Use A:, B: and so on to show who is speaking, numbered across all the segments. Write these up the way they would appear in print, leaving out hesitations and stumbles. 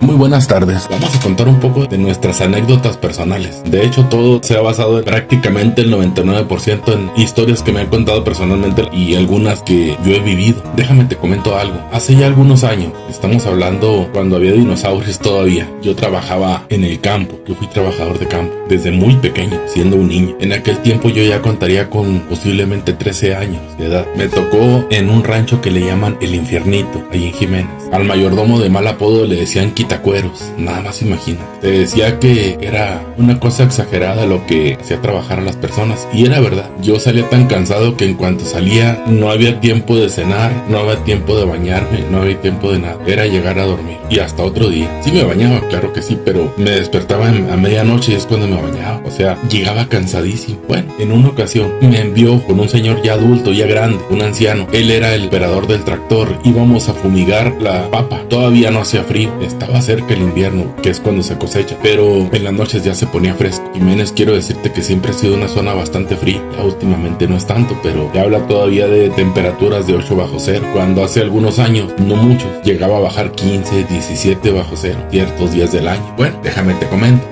A: Muy buenas tardes. Vamos a contar un poco de nuestras anécdotas personales. De hecho, todo se ha basado en prácticamente el 99% en historias que me han contado personalmente y algunas que yo he vivido. Déjame te comento algo. Hace ya algunos años, estamos hablando cuando había dinosaurios todavía. Yo trabajaba en el campo. Yo fui trabajador de campo desde muy pequeño, siendo un niño. En aquel tiempo yo ya contaría con posiblemente 13 años de edad. Me tocó en un rancho que le llaman El Infiernito, ahí en Jiménez. Al mayordomo de mal apodo le decían Quitacueros, nada más imagínate. Te decía que era una cosa exagerada lo que hacía trabajar a las personas, y era verdad. Yo salía tan cansado que en cuanto salía no había tiempo de cenar, no había tiempo de bañarme, no había tiempo de nada. Era llegar a dormir y hasta otro día. Sí me bañaba, claro que sí, pero me despertaba a medianoche y es cuando me bañaba. O sea, llegaba cansadísimo. Bueno, en una ocasión me envió con un señor ya adulto, ya grande, un anciano. Él era el operador del tractor. Íbamos a fumigar la papa. Todavía no hacía frío, estaba cerca el invierno, que es cuando se cosecha, pero en las noches ya se ponía fresco. Jiménez, quiero decirte que siempre ha sido una zona bastante fría. Ya últimamente no es tanto, pero ya habla todavía de temperaturas de 8 bajo cero, cuando hace algunos años, no muchos, llegaba a bajar 15, 17 bajo cero ciertos días del año. Bueno, déjame te comento.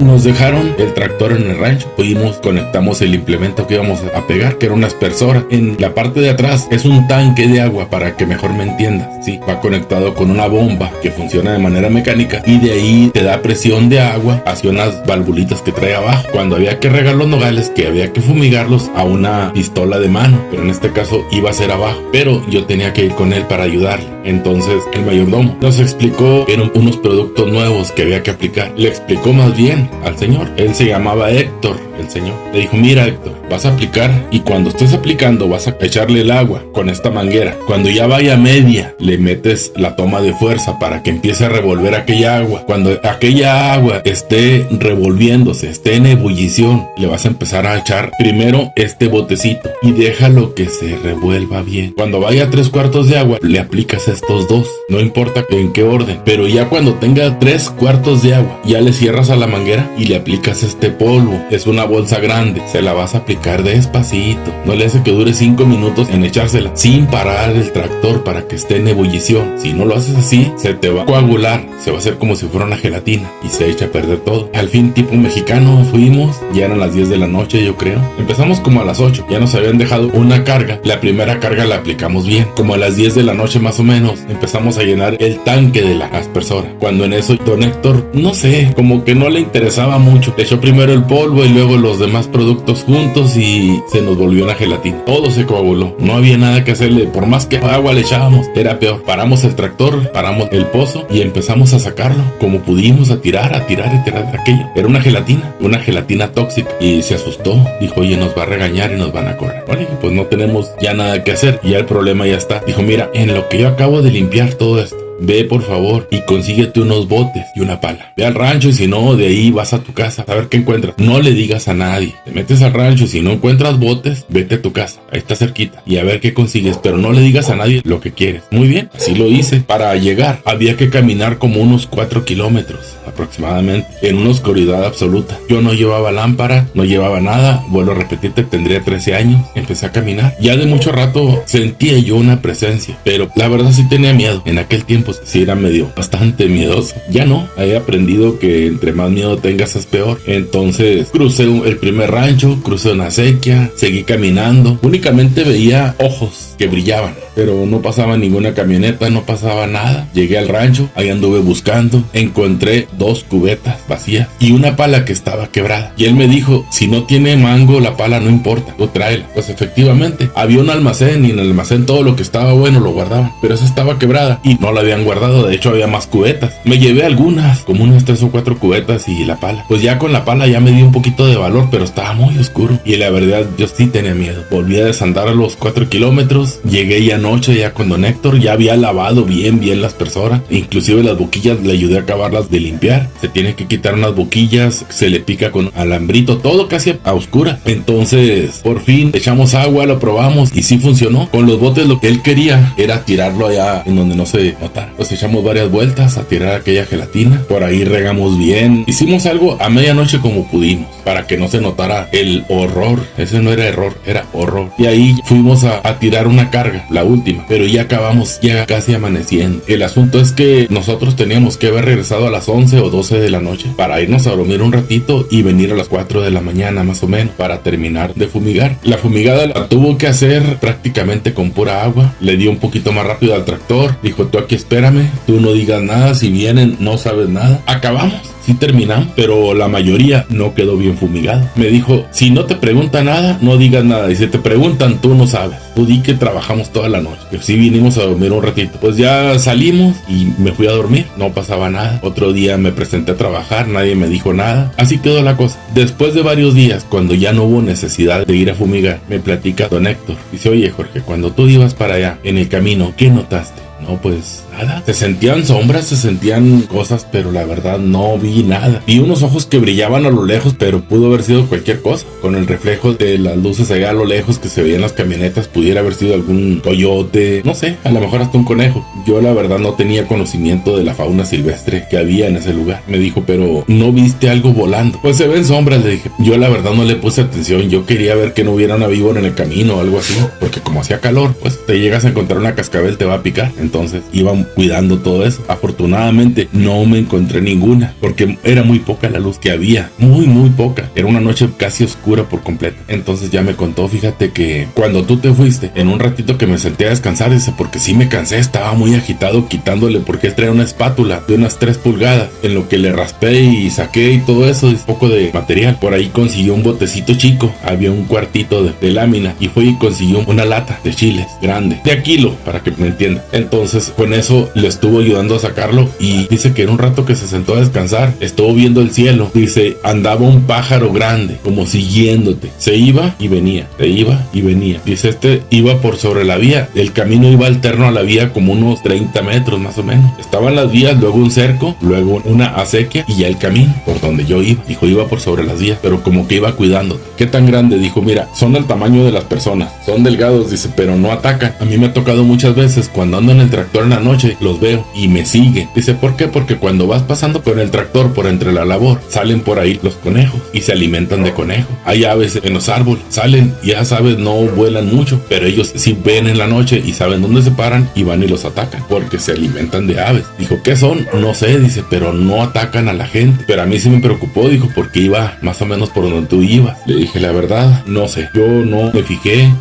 A: Nos dejaron el tractor en el rancho, fuimos, conectamos el implemento que íbamos a pegar, que era una aspersora. En la parte de atrás es un tanque de agua, para que mejor me entiendas. Sí, va conectado con una bomba que funciona de manera mecánica, y de ahí te da presión de agua hacia unas valvulitas que trae abajo. Cuando había que regar los nogales, que había que fumigarlos, a una pistola de mano, pero en este caso iba a ser abajo, pero yo tenía que ir con él para ayudarle. Entonces el mayordomo nos explicó que eran unos productos nuevos que había que aplicar. Le explicó más bien al señor. Él se llamaba Héctor, el señor. Le dijo: mira, Héctor, vas a aplicar, y cuando estés aplicando vas a echarle el agua con esta manguera. Cuando ya vaya media, le metes la toma de fuerza para que empiece a revolver aquella agua. Cuando aquella agua esté revolviéndose, esté en ebullición, le vas a empezar a echar primero este botecito y déjalo que se revuelva bien. Cuando vaya a 3/4 de agua, le aplicas estos dos, no importa en qué orden, pero ya cuando tenga 3/4 de agua, ya le cierras a la manguera y le aplicas este polvo. Es una bolsa grande, se la vas a aplicar despacito. No le hace que dure 5 minutos en echársela sin parar el tractor para que esté en ebullición. Si no lo haces así, se te va a coagular, se va a hacer como si fuera una gelatina y se echa a perder todo. Al fin, tipo mexicano, fuimos, ya eran las 10 de la noche, yo creo. Empezamos como a las 8, ya nos habían dejado una carga. La primera carga la aplicamos bien. Como a las 10 de la noche más o menos, empezamos a llenar el tanque de la aspersora. Cuando en eso, don Héctor, no sé, como que no le interesaba mucho. Le echó primero el polvo y luego los demás productos juntos y se nos volvió una gelatina. Todo se coaguló, no había nada que hacerle. Por más que agua le echábamos, era peor. Paramos el tractor, paramos el pozo y empezamos a sacarlo como pudimos, a tirar aquello. Era una gelatina tóxica, y se asustó. Dijo: oye, nos va a regañar y nos van a correr. Vale, pues no tenemos ya nada que hacer, ya el problema ya está. Dijo: mira, en lo que yo acabo de limpiar todo esto, ve por favor y consíguete unos botes y una pala. Ve al rancho, y si no, de ahí vas a tu casa a ver qué encuentras. No le digas a nadie. Te metes al rancho, y si no encuentras botes, vete a tu casa, ahí está cerquita, y a ver qué consigues, pero no le digas a nadie lo que quieres. Muy bien, así lo hice. Para llegar había que caminar como unos 4 kilómetros aproximadamente, en una oscuridad absoluta. Yo no llevaba lámpara, no llevaba nada. Vuelvo a repetirte, tendría 13 años. Empecé a caminar. Ya de mucho rato sentía yo una presencia, pero la verdad sí tenía miedo. En aquel tiempo sí era bastante miedoso. Ya no, he aprendido que entre más miedo tengas es peor. Entonces crucé el primer rancho, crucé una acequia, seguí caminando. Únicamente veía ojos que brillaban, pero no pasaba ninguna camioneta, no pasaba nada. Llegué al rancho, ahí anduve buscando, encontré 2 cubetas vacías y una pala que estaba quebrada. Y él me dijo: si no tiene mango la pala, no importa, tú tráela. Pues efectivamente, había un almacén, y en el almacén todo lo que estaba bueno lo guardaban, pero esa estaba quebrada y no la habían guardado. De hecho, había más cubetas. Me llevé algunas, como unas 3 o 4 cubetas, y la pala. Pues ya con la pala ya me dio un poquito de valor, pero estaba muy oscuro y la verdad yo sí tenía miedo. Volví a desandar a los 4 kilómetros. Llegué ya anoche, ya con don Héctor, ya había lavado bien la aspersora. Inclusive las boquillas le ayudé a acabarlas de limpiar. Se tiene que quitar unas boquillas, se le pica con alambrito, todo casi a oscura. Entonces por fin echamos agua, lo probamos y sí funcionó. Con los botes lo que él quería era tirarlo allá en donde no se notara. Pues echamos varias vueltas a tirar aquella gelatina. Por ahí regamos bien. Hicimos algo a medianoche como pudimos, para que no se notara el horror. Ese no era error, era horror. Y ahí fuimos a tirar una carga, la última. última, pero ya acabamos ya casi amaneciendo. El asunto es que nosotros teníamos que haber regresado a las 11 o 12 de la noche para irnos a dormir un ratito y venir a las 4 de la mañana más o menos para terminar de fumigar. La fumigada la tuvo que hacer prácticamente con pura agua. Le dio un poquito más rápido al tractor. Dijo, tú aquí espérame, tú no digas nada, si vienen no sabes nada. Acabamos. Sí terminamos, pero la mayoría no quedó bien fumigado. Me dijo, si no te preguntan nada, no digas nada. Y si te preguntan, tú no sabes. Tú di que trabajamos toda la noche. Pero sí vinimos a dormir un ratito. Pues ya salimos y me fui a dormir. No pasaba nada. Otro día me presenté a trabajar, nadie me dijo nada. Así quedó la cosa. Después de varios días, cuando ya no hubo necesidad de ir a fumigar, me platica don Héctor. Dice, oye Jorge, cuando tú ibas para allá, en el camino, ¿qué notaste? No, pues nada. Se sentían sombras, se sentían cosas, pero la verdad no vi nada. Vi unos ojos que brillaban a lo lejos, pero pudo haber sido cualquier cosa. Con el reflejo de las luces allá a lo lejos que se veían las camionetas, pudiera haber sido algún coyote, no sé, a lo mejor hasta un conejo. Yo la verdad no tenía conocimiento de la fauna silvestre que había en ese lugar. Me dijo, pero ¿no viste algo volando? Pues se ven sombras, le dije. Yo la verdad no le puse atención. Yo quería ver que no hubiera una víbora en el camino o algo así, porque como hacía calor, pues te llegas a encontrar una cascabel, te va a picar. Entonces iban cuidando todo eso. Afortunadamente no me encontré ninguna, porque era muy poca la luz que había, muy poca. Era una noche casi oscura por completo. Entonces ya me contó, fíjate que cuando tú te fuiste, en un ratito que me senté a descansar, dice, porque sí me cansé, estaba muy agitado quitándole, porque él traía una espátula de unas 3 pulgadas, en lo que le raspé y saqué y todo eso, un poco de material. Por ahí consiguió un botecito chico, había un cuartito de lámina, y fue y consiguió una lata de chiles grande, de a kilo, para que me entiendan. Entonces con eso le estuvo ayudando a sacarlo, y dice que en un rato que se sentó a descansar, estuvo viendo el cielo. Dice, andaba un pájaro grande como siguiéndote, se iba y venía, se iba y venía. Dice, iba por sobre la vía, el camino iba alterno a la vía como unos 30 metros más o menos. Estaban las vías, luego un cerco, luego una acequia y ya el camino por donde yo iba. Dijo, iba por sobre las vías, pero como que iba cuidándote. ¿Qué tan grande? Dijo, mira, son del tamaño de las personas, son delgados, dice, pero no atacan. A mí me ha tocado muchas veces cuando ando en el tractor en la noche, los veo y me siguen. Dice, ¿por qué? Porque cuando vas pasando con el tractor por entre la labor, salen por ahí los conejos y se alimentan de conejos. Hay aves en los árboles, salen, ya sabes, no vuelan mucho, pero ellos sí ven en la noche y saben dónde se paran y van y los atacan, porque se alimentan de aves. Dijo, ¿qué son? No sé, dice, pero no atacan a la gente. Pero a mí sí me preocupó, dijo, porque iba más o menos por donde tú ibas. Le dije, la verdad, no sé, yo no me fijé,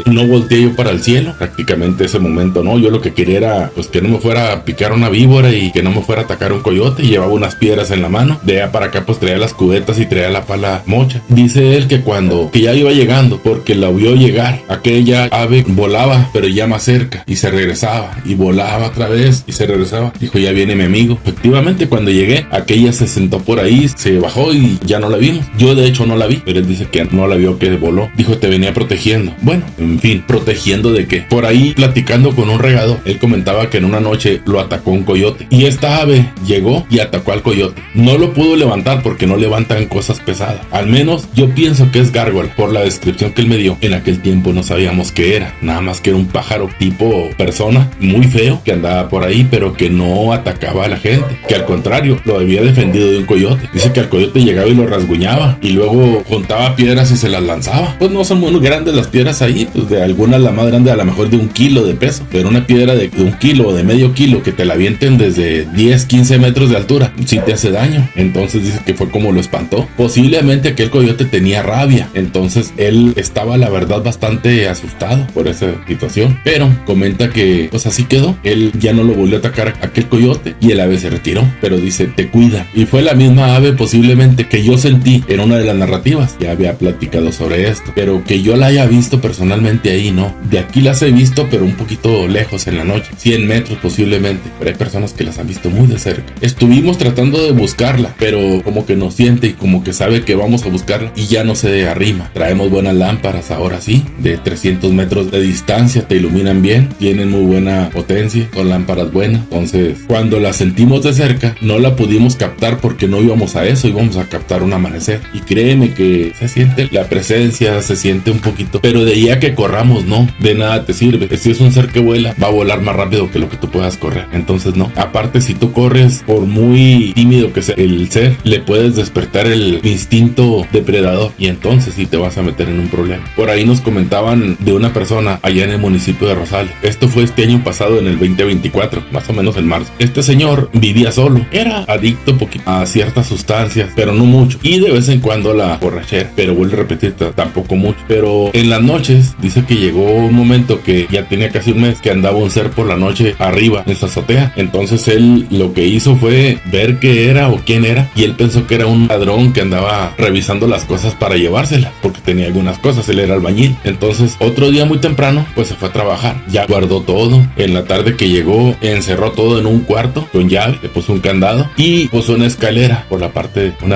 A: no volteé yo para el cielo, prácticamente ese momento, no, yo lo que quería era, pues, que no me fuera a picar una víbora y que no me fuera a atacar un coyote. Llevaba unas piedras en la mano, de allá para acá pues traía las cubetas y traía la pala mocha. Dice él que que ya iba llegando, porque la vio llegar, aquella ave volaba, pero ya más cerca, y se regresaba, y volaba otra vez, y se regresaba. Dijo, ya viene mi amigo. Efectivamente, cuando llegué, aquella se sentó por ahí, se bajó y ya no la vimos. Yo de hecho no la vi, pero él dice que no la vio, que voló. Dijo, te venía protegiendo. Bueno, en fin, ¿protegiendo de qué? Por ahí, platicando con un regador, él comentaba que en una noche lo atacó un coyote, y esta ave llegó y atacó al coyote. No lo pudo levantar porque no levantan cosas pesadas. Al menos yo pienso que es gárgola, por la descripción que él me dio. En aquel tiempo no sabíamos qué era, nada más que era un pájaro tipo persona, muy feo, que andaba por ahí, pero que no atacaba a la gente, que al contrario, lo había defendido de un coyote. Dice que al coyote llegaba y lo rasguñaba, y luego juntaba piedras y se las lanzaba. Pues no son muy grandes las piedras ahí, pues de algunas la más grande a lo mejor de 1 kilo de peso, pero una piedra de 1 kilo o de medio kilo que te la avienten desde 10, 15 metros de altura, sí te hace daño. Entonces dice que fue como lo espantó. Posiblemente aquel coyote tenía rabia, entonces él estaba la verdad bastante asustado por esa situación, pero comenta que pues así quedó. Él ya no lo volvió a atacar a aquel coyote y el ave se retiró, pero dice, te cuida. Y fue la misma ave posiblemente que yo sentí en una de las narrativas. Ya había platicado sobre esto, pero que yo la haya visto personalmente ahí, no. De aquí las he visto, pero un poquito lejos en la noche, 100 metros posiblemente, pero hay personas que las han visto muy de cerca. Estuvimos tratando de buscarla, pero como que nos siente y como que sabe que vamos a buscarla y ya no se arrima. Traemos buenas lámparas ahora sí, de 300 metros de distancia, te iluminan bien, tienen muy buena potencia, son lámparas buenas. Entonces, cuando la sentimos de cerca, no la pudimos captar porque no íbamos a eso, íbamos a captar un amanecer. Y créeme que se siente la presencia, se siente un poquito, pero de ahí a que corramos, no, de nada te sirve. Si es un ser que vuela, va a volar más rápido que lo que tú puedas correr. Entonces, no. Aparte, si tú corres, por muy tímido que sea el ser, le puedes despertar el instinto depredador y entonces sí te vas a meter en un problema. Por ahí nos comentaban de una persona allá en el municipio de Rosales. Esto fue este año pasado, en el 2024, más o menos en marzo. Este señor vivía solo, era adicto a ciertas sustancias, pero no mucho, y de vez en cuando la borrachera, pero vuelvo a repetir, tampoco mucho. Pero en las noches dice que llegó un momento que ya tenía casi un mes que andaba un ser por la noche arriba en su azotea. Entonces él lo que hizo fue ver qué era o quién era, y él pensó que era un ladrón que andaba revisando las cosas para llevárselas, porque tenía algunas cosas, él era albañil. Entonces otro día muy temprano pues se fue a trabajar, ya guardó todo. En la tarde que llegó, encerró todo en un cuarto con llave, le puso un candado y puso una escalera por una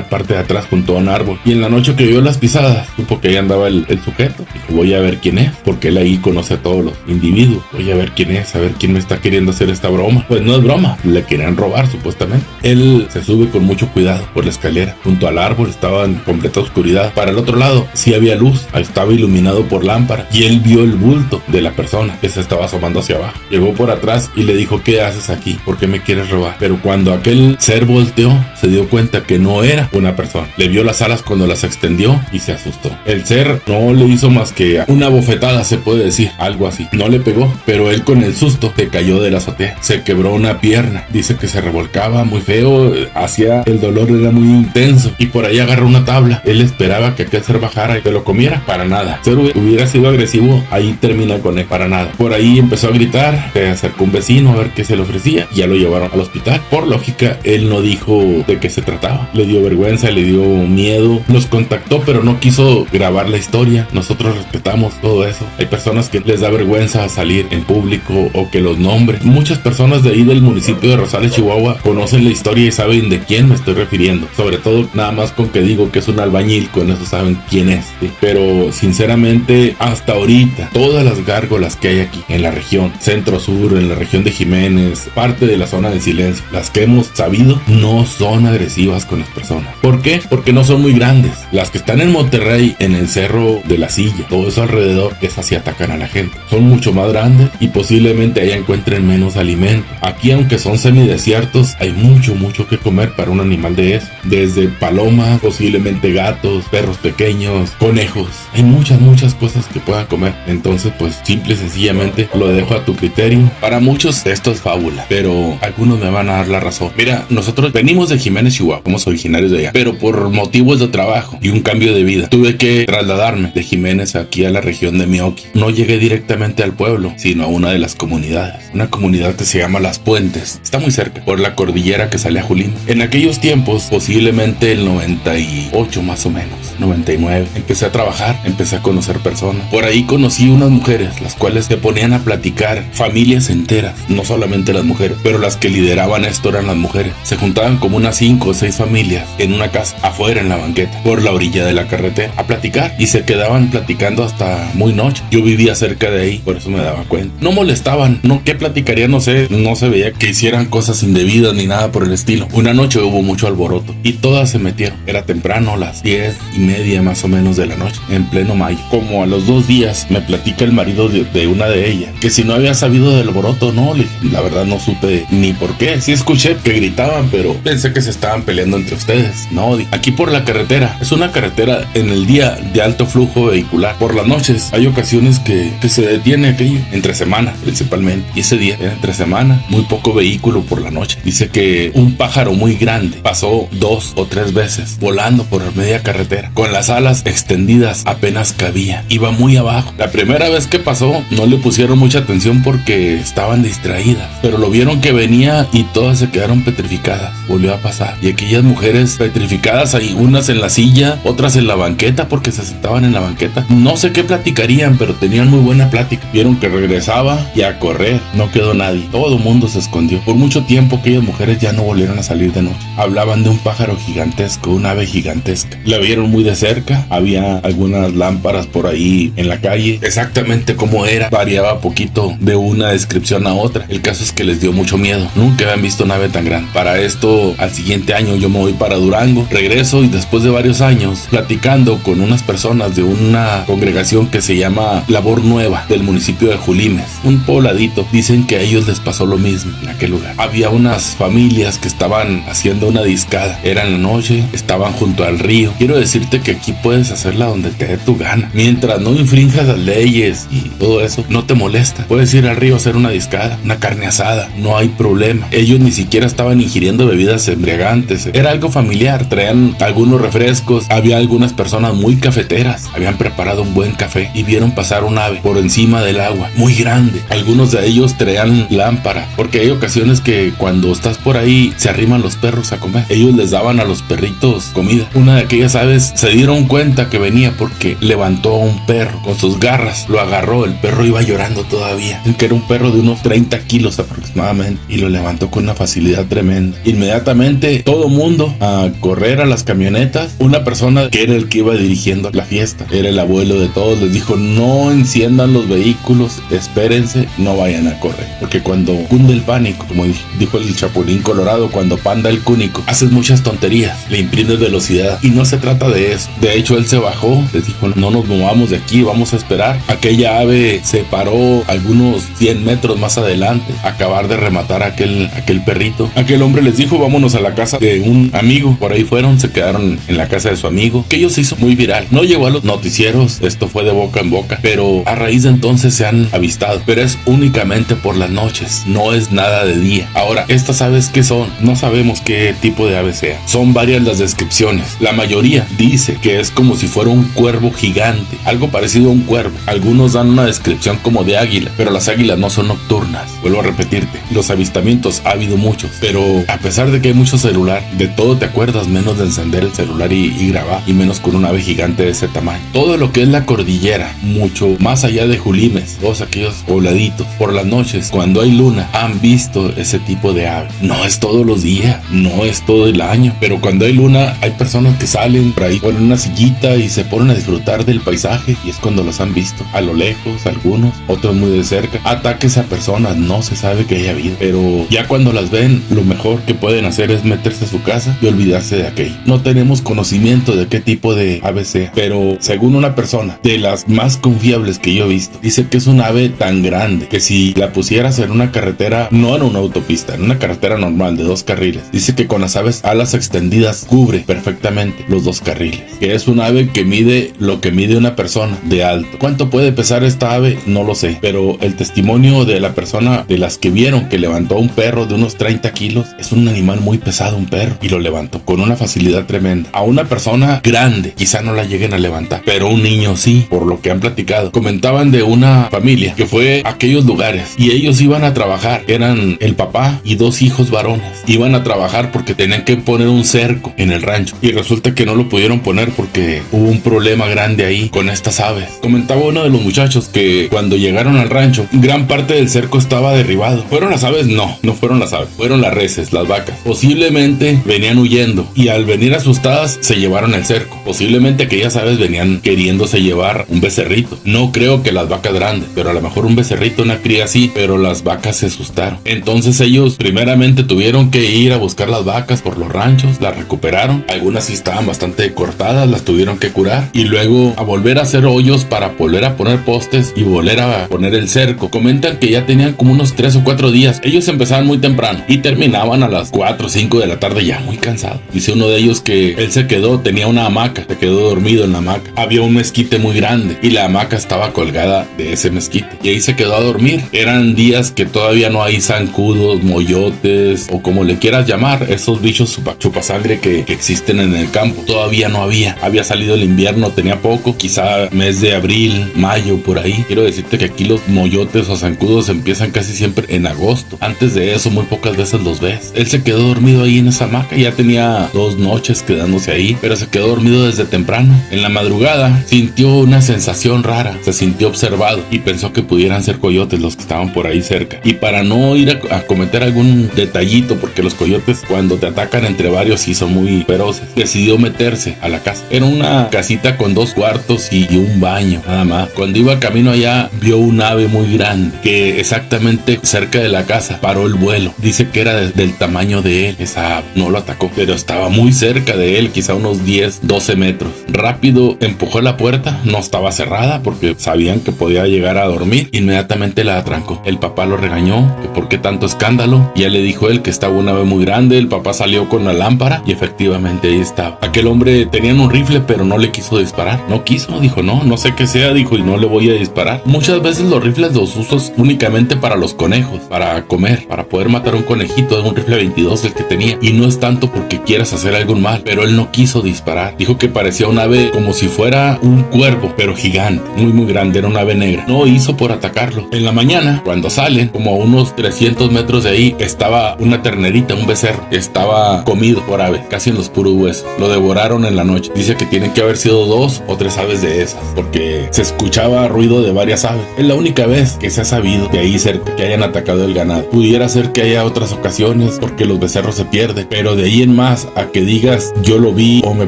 A: parte de atrás junto a un árbol. Y en la noche que oyó las pisadas, supo que ahí andaba el sujeto. Dijo, voy a ver quién es, porque él ahí conoce a todos los individuos. Voy a ver quién es, a ver quién me está queriendo hacer esta broma. Pues no es broma, le querían robar supuestamente. Él se sube con mucho cuidado por la escalera. Junto al árbol estaba en completa oscuridad. Para el otro lado sí había luz, estaba iluminado por lámpara, y él vio el bulto de la persona que se estaba asomando hacia abajo. Llegó por atrás y le dijo, ¿qué haces aquí? ¿Por qué me quieres robar? Pero cuando aquel ser volteó, se dio cuenta que no era una persona. Le vio las alas cuando las extendió y se asustó. El ser no le hizo más que una bofetada, se puede decir, algo así. No le pegó, pero él con el susto se cayó de la azotea. Se quebró una pierna. Dice que se revolcaba muy feo, el dolor era muy intenso, y por ahí agarró una tabla. Él esperaba que aquel ser bajara y que lo comiera. Para nada. El ser hubiera sido agresivo, ahí termina con él. Para nada. Por ahí empezó a gritar, se acercó un vecino a ver qué se le ofrecía y ya lo llevaron al hospital. Por lógica, él no dijo de qué se trataba. Le dio vergüenza, le dio miedo. Nos contactó, pero no quiso grabar la historia. Nosotros respetamos todo eso. Hay personas que les da vergüenza salir en público o que los nombren. Muchas personas de ahí del municipio de Rosales, Chihuahua, conocen la historia y saben de quién me estoy refiriendo. Sobre todo, nada más con que digo que es un albañil, con eso saben quién es. ¿Sí? Pero sinceramente, hasta ahorita, todas las gárgolas que hay aquí en la región centro-sur, en la región de Jiménez, parte de la zona de silencio, las que hemos sabido, no son agresivas con las personas. ¿Por qué? Porque no son muy grandes. Las que están en Monterrey, en el Cerro de la Silla, todo eso alrededor, esas sí atacan a la gente. Son mucho más grandes y posiblemente allá encuentren menos alimento. Aquí, aunque son semidesiertos, hay mucho que comer para un animal de eso. Desde palomas, posiblemente gatos, perros pequeños, conejos. Hay muchas cosas que puedan comer. Entonces, pues, simple y sencillamente lo dejo a tu criterio. Para muchos esto es fábula, pero algunos me van a dar la razón. Mira, nosotros venimos de Jiménez, Chihuahua, somos originarios de allá, pero por motivos de trabajo y un cambio de vida, tuve que trasladarme de Jiménez aquí a la región de Meoqui. No llegué directamente al pueblo, sino a una de las comunidades. Una comunidad que se llama Las Puentes. Está muy cerca, por la cordillera que sale a Julín. En aquellos tiempos, posiblemente el 98 más o menos, 99, empecé a trabajar, empecé a conocer personas. Por ahí conocí unas mujeres, las cuales se ponían a platicar, familias enteras, no solamente las mujeres, pero las que lideraban esto eran las mujeres. Se juntaban como unas 5 o 6 familias en una casa, afuera en la banqueta, por la orilla de la carretera, a platicar, y se quedaban platicando hasta muy noche. Yo vivía cerca de ahí, por eso me daba cuenta. No molestaban, no, ¿qué platicarían? No sé, no se veía que hicieran cosas indebidas ni nada por el estilo. Una noche hubo mucho alboroto y todas se metieron. Era temprano, las 10:30 más o menos de la noche, en pleno mayo. Como a los 2 días me platica el marido de una de ellas que si no había sabido del alboroto. No, le dije, la verdad no supe ni por qué. Sí escuché que gritaban, pero pensé que se estaban peleando entre ustedes. No, aquí por la carretera, es una carretera en el día de alto flujo vehicular. Por las noches hay ocasiones que se detiene aquello, entre semana principalmente, y ese día era entre semana, muy poco vehículo por la noche. Dice que un pájaro muy grande pasó 2 o 3 veces volando por media carretera, con las alas extendidas, apenas cabía, iba muy abajo. La primera vez que pasó no le pusieron mucha atención porque estaban distraídas, pero lo vieron que venía y todas se quedaron petrificadas. Volvió a pasar y aquellas mujeres petrificadas, ahí unas en la silla, otras en la banqueta, porque se sentaban en la banqueta. No sé qué platicarían, pero tenían muy buena plática. Vieron que regresaba y a correr, no quedó nadie, todo el mundo se escondió. Por mucho tiempo aquellas mujeres ya no volvieron a salir de noche. Hablaban de un pájaro gigantesco, un ave gigantesca. La vieron muy de cerca, había algunas lámparas por ahí en la calle. Exactamente como era, variaba poquito de una descripción a otra. El caso es que les dio mucho miedo. Nunca habían visto una ave tan grande. Para esto, al siguiente año yo me voy para Durango, regreso y después de varios años platicando con unas personas de una congregación que se llama Labor Nueva del municipio de Julimes, un pobladito, dicen que a ellos les pasó lo mismo en aquel lugar. Había unas familias que estaban haciendo una discada. Era en la noche, estaban junto al río. Quiero decirte que aquí puedes hacerla donde te dé tu gana. Mientras no infrinjas las leyes y todo eso, no te molesta. Puedes ir al río a hacer una discada, una carne asada, no hay problema. Ellos ni siquiera estaban ingiriendo bebidas embriagantes. Era algo familiar, traían algunos refrescos. Había algunas personas muy cafeteras, habían preparado un buen café y vieron pasar un ave por encima del agua, muy grande. Algunos de ellos traían lámpara, porque hay ocasiones que cuando estás por ahí se arriman los perros a comer. Ellos les daban a los perritos comida. Una de aquellas aves se dieron cuenta que venía porque levantó a un perro con sus garras, lo agarró, el perro iba llorando todavía, que era un perro de unos 30 kilos aproximadamente, y lo levantó con una facilidad tremenda. Inmediatamente todo mundo a correr a las camionetas. Una persona que era el que iba dirigiendo la fiesta, era el abuelo de todos, les dijo: no enciendan los vehículos, espérense, no vayan a correr, porque cuando cunde el pánico, como dijo el Chapulín Colorado, cuando panda el cúnico, haces muchas tonterías, le imprimes velocidad, y no se trata de eso. De hecho, él se bajó, les dijo: no nos movamos de aquí, vamos a esperar. Aquella ave se paró algunos 100 metros más adelante, acabar de rematar a aquel perrito. Aquel hombre les dijo: vámonos a la casa de un amigo. Por ahí fueron, se quedaron en la casa de su amigo, que ellos se hizo muy viral. No llegó a los noticieros, esto fue de boca en boca, pero a raíz de entonces se han avistado, pero es únicamente por las noches, no es nada de día. Ahora, estas aves, ¿qué son? No sabemos qué tipo de ave sea. Son varias las descripciones. La mayoría dice que es como si fuera un cuervo gigante, algo parecido a un cuervo. Algunos dan una descripción como de águila, pero las águilas no son nocturnas. Vuelvo a repetirte, los avistamientos ha habido muchos, pero a pesar de que hay mucho celular, de todo te acuerdas menos de encender el celular y grabar, y menos con un ave gigante de ese tamaño. Todo lo que es la cordillera, mucho más allá de Julimes, todos aquellos pobladitos, por las noches, cuando hay luna, han visto ese tipo de ave. No es todos los días, no es todo el año, pero cuando hay luna, hay personas que salen por ahí, ponen una sillita y se ponen a disfrutar del paisaje, y es cuando los han visto. A lo lejos, algunos, otros muy de cerca. Ataques a personas, no se sabe que haya habido, pero ya cuando las ven, lo mejor que pueden hacer es meterse a su casa y olvidarse de aquello. No tenemos conocimiento de qué tipo de ave sea, pero según una persona de las más confiables que yo he visto, dice que es un ave tan grande que si la pusieras en una carretera, no en una autopista, en una carretera normal de 2 carriles, dice que con las alas extendidas cubre perfectamente los 2 carriles, que es un ave que mide lo que mide una persona de alto. ¿Cuánto puede pesar esta ave? No lo sé, pero el testimonio de la persona de las que vieron que levantó a un perro de unos 30 kilos, es un animal muy pesado, un perro, y lo levantó con una facilidad tremenda. A una persona grande quizá no la lleguen a levantar, pero un niño sí, por lo que han platicado. Comentaban de una familia que fue a aquellos lugares y ellos iban a trabajar, eran el papá y 2 hijos varones, iban a trabajar porque tenían que poner un cerco en el rancho, y resulta que no lo pudieron poner porque hubo un problema grande ahí con estas aves. Comentaba uno de los muchachos que cuando llegaron al rancho, gran parte del cerco estaba derribado. ¿Fueron las aves? No fueron las aves, fueron las reses, las vacas. Posiblemente venían huyendo y al venir asustadas se llevaron el cerco. Posiblemente aquellas aves venían queriéndose llevar un becerrito. No creo que las vacas grandes, pero a lo mejor un becerrito, una cría sí, pero las vacas se asustaron. Entonces ellos primeramente tuvieron que ir a buscar las vacas por los ranchos, las recuperaron. Algunas sí estaban bastante cortadas, las tuvieron que curar y luego a volver a hacer hoyos para volver a poner postes y volver a poner el cerco. Comentan que ya tenían como unos 3 o 4 días. Ellos empezaban muy temprano y terminaban a las 4 o 5 de la tarde ya muy cansado. Dice uno de ellos que él se quedó, tenía una hamaca, se quedó dormido en la hamaca. Había un mezquite muy grande y la hamaca estaba colgada de ese mezquite y ahí se quedó a dormir. Eran días que todavía no hay zancudos, moyotes o como le quieras llamar, esos bichos chupasangre que existen en el campo. Todavía no había salido el invierno, tenía poco, quizá mes de abril, mayo, por ahí. Quiero decirte que aquí los moyotes o zancudos empiezan casi siempre en agosto. Antes de eso muy pocas veces los ves. Él se quedó dormido ahí en esa hamaca, ya tenía 2 noches quedándose ahí, pero se quedó dormido desde temprano. En la madrugada sintió una sensación rara, se sintió observado y pensó que pudieran ser coyotes los que estaban por ahí cerca. Y para no ir a cometer algún detallito, porque los coyotes cuando te atacan entre varios sí son muy feroces, decidió meterse a la casa. Era una casita con 2 cuartos y un baño, nada más. Cuando iba camino allá vio un ave muy grande que exactamente cerca de la casa paró el vuelo. Dice que era del tamaño de él. Esa ave no lo atacó, pero estaba muy cerca de él, quizá unos 10, 12 metros. Rápido empujó la puerta, no estaba cerrada porque sabían que podía llegar a dormir. Inmediatamente la atrancó. El papá lo regañó, que por qué tanto escándalo. Ya le dijo él que estaba una ave muy grande. El papá salió con la lámpara y efectivamente ahí estaba. Aquel hombre tenía un rifle, pero no le quiso disparar. No quiso, dijo, no sé qué sea, dijo, y no le voy a disparar. Muchas veces los rifles los uso únicamente para los conejos, para comer, para poder matar un conejito. Es un rifle 22 el que tenía, y no es tanto porque quieras hacer algún mal, pero él no quiso disparar. Dijo que parecía un ave como si fuera un cuervo, pero gigante, muy grande, era una ave negra. No hizo por atacarlo. En la mañana, cuando salen, como a unos 300 metros de ahí, estaba una ternerita, un becerro, estaba comido por ave, casi en los puros huesos. Lo devoraron en la noche. Dice que tienen que haber sido 2 o 3 aves de esas, porque se escuchaba ruido de varias aves. Es la única vez que se ha sabido de ahí cerca que hayan atacado el ganado. Pudiera ser que haya otras ocasiones, porque los becerros se pierden, pero de ahí en más a que digas yo lo vi o me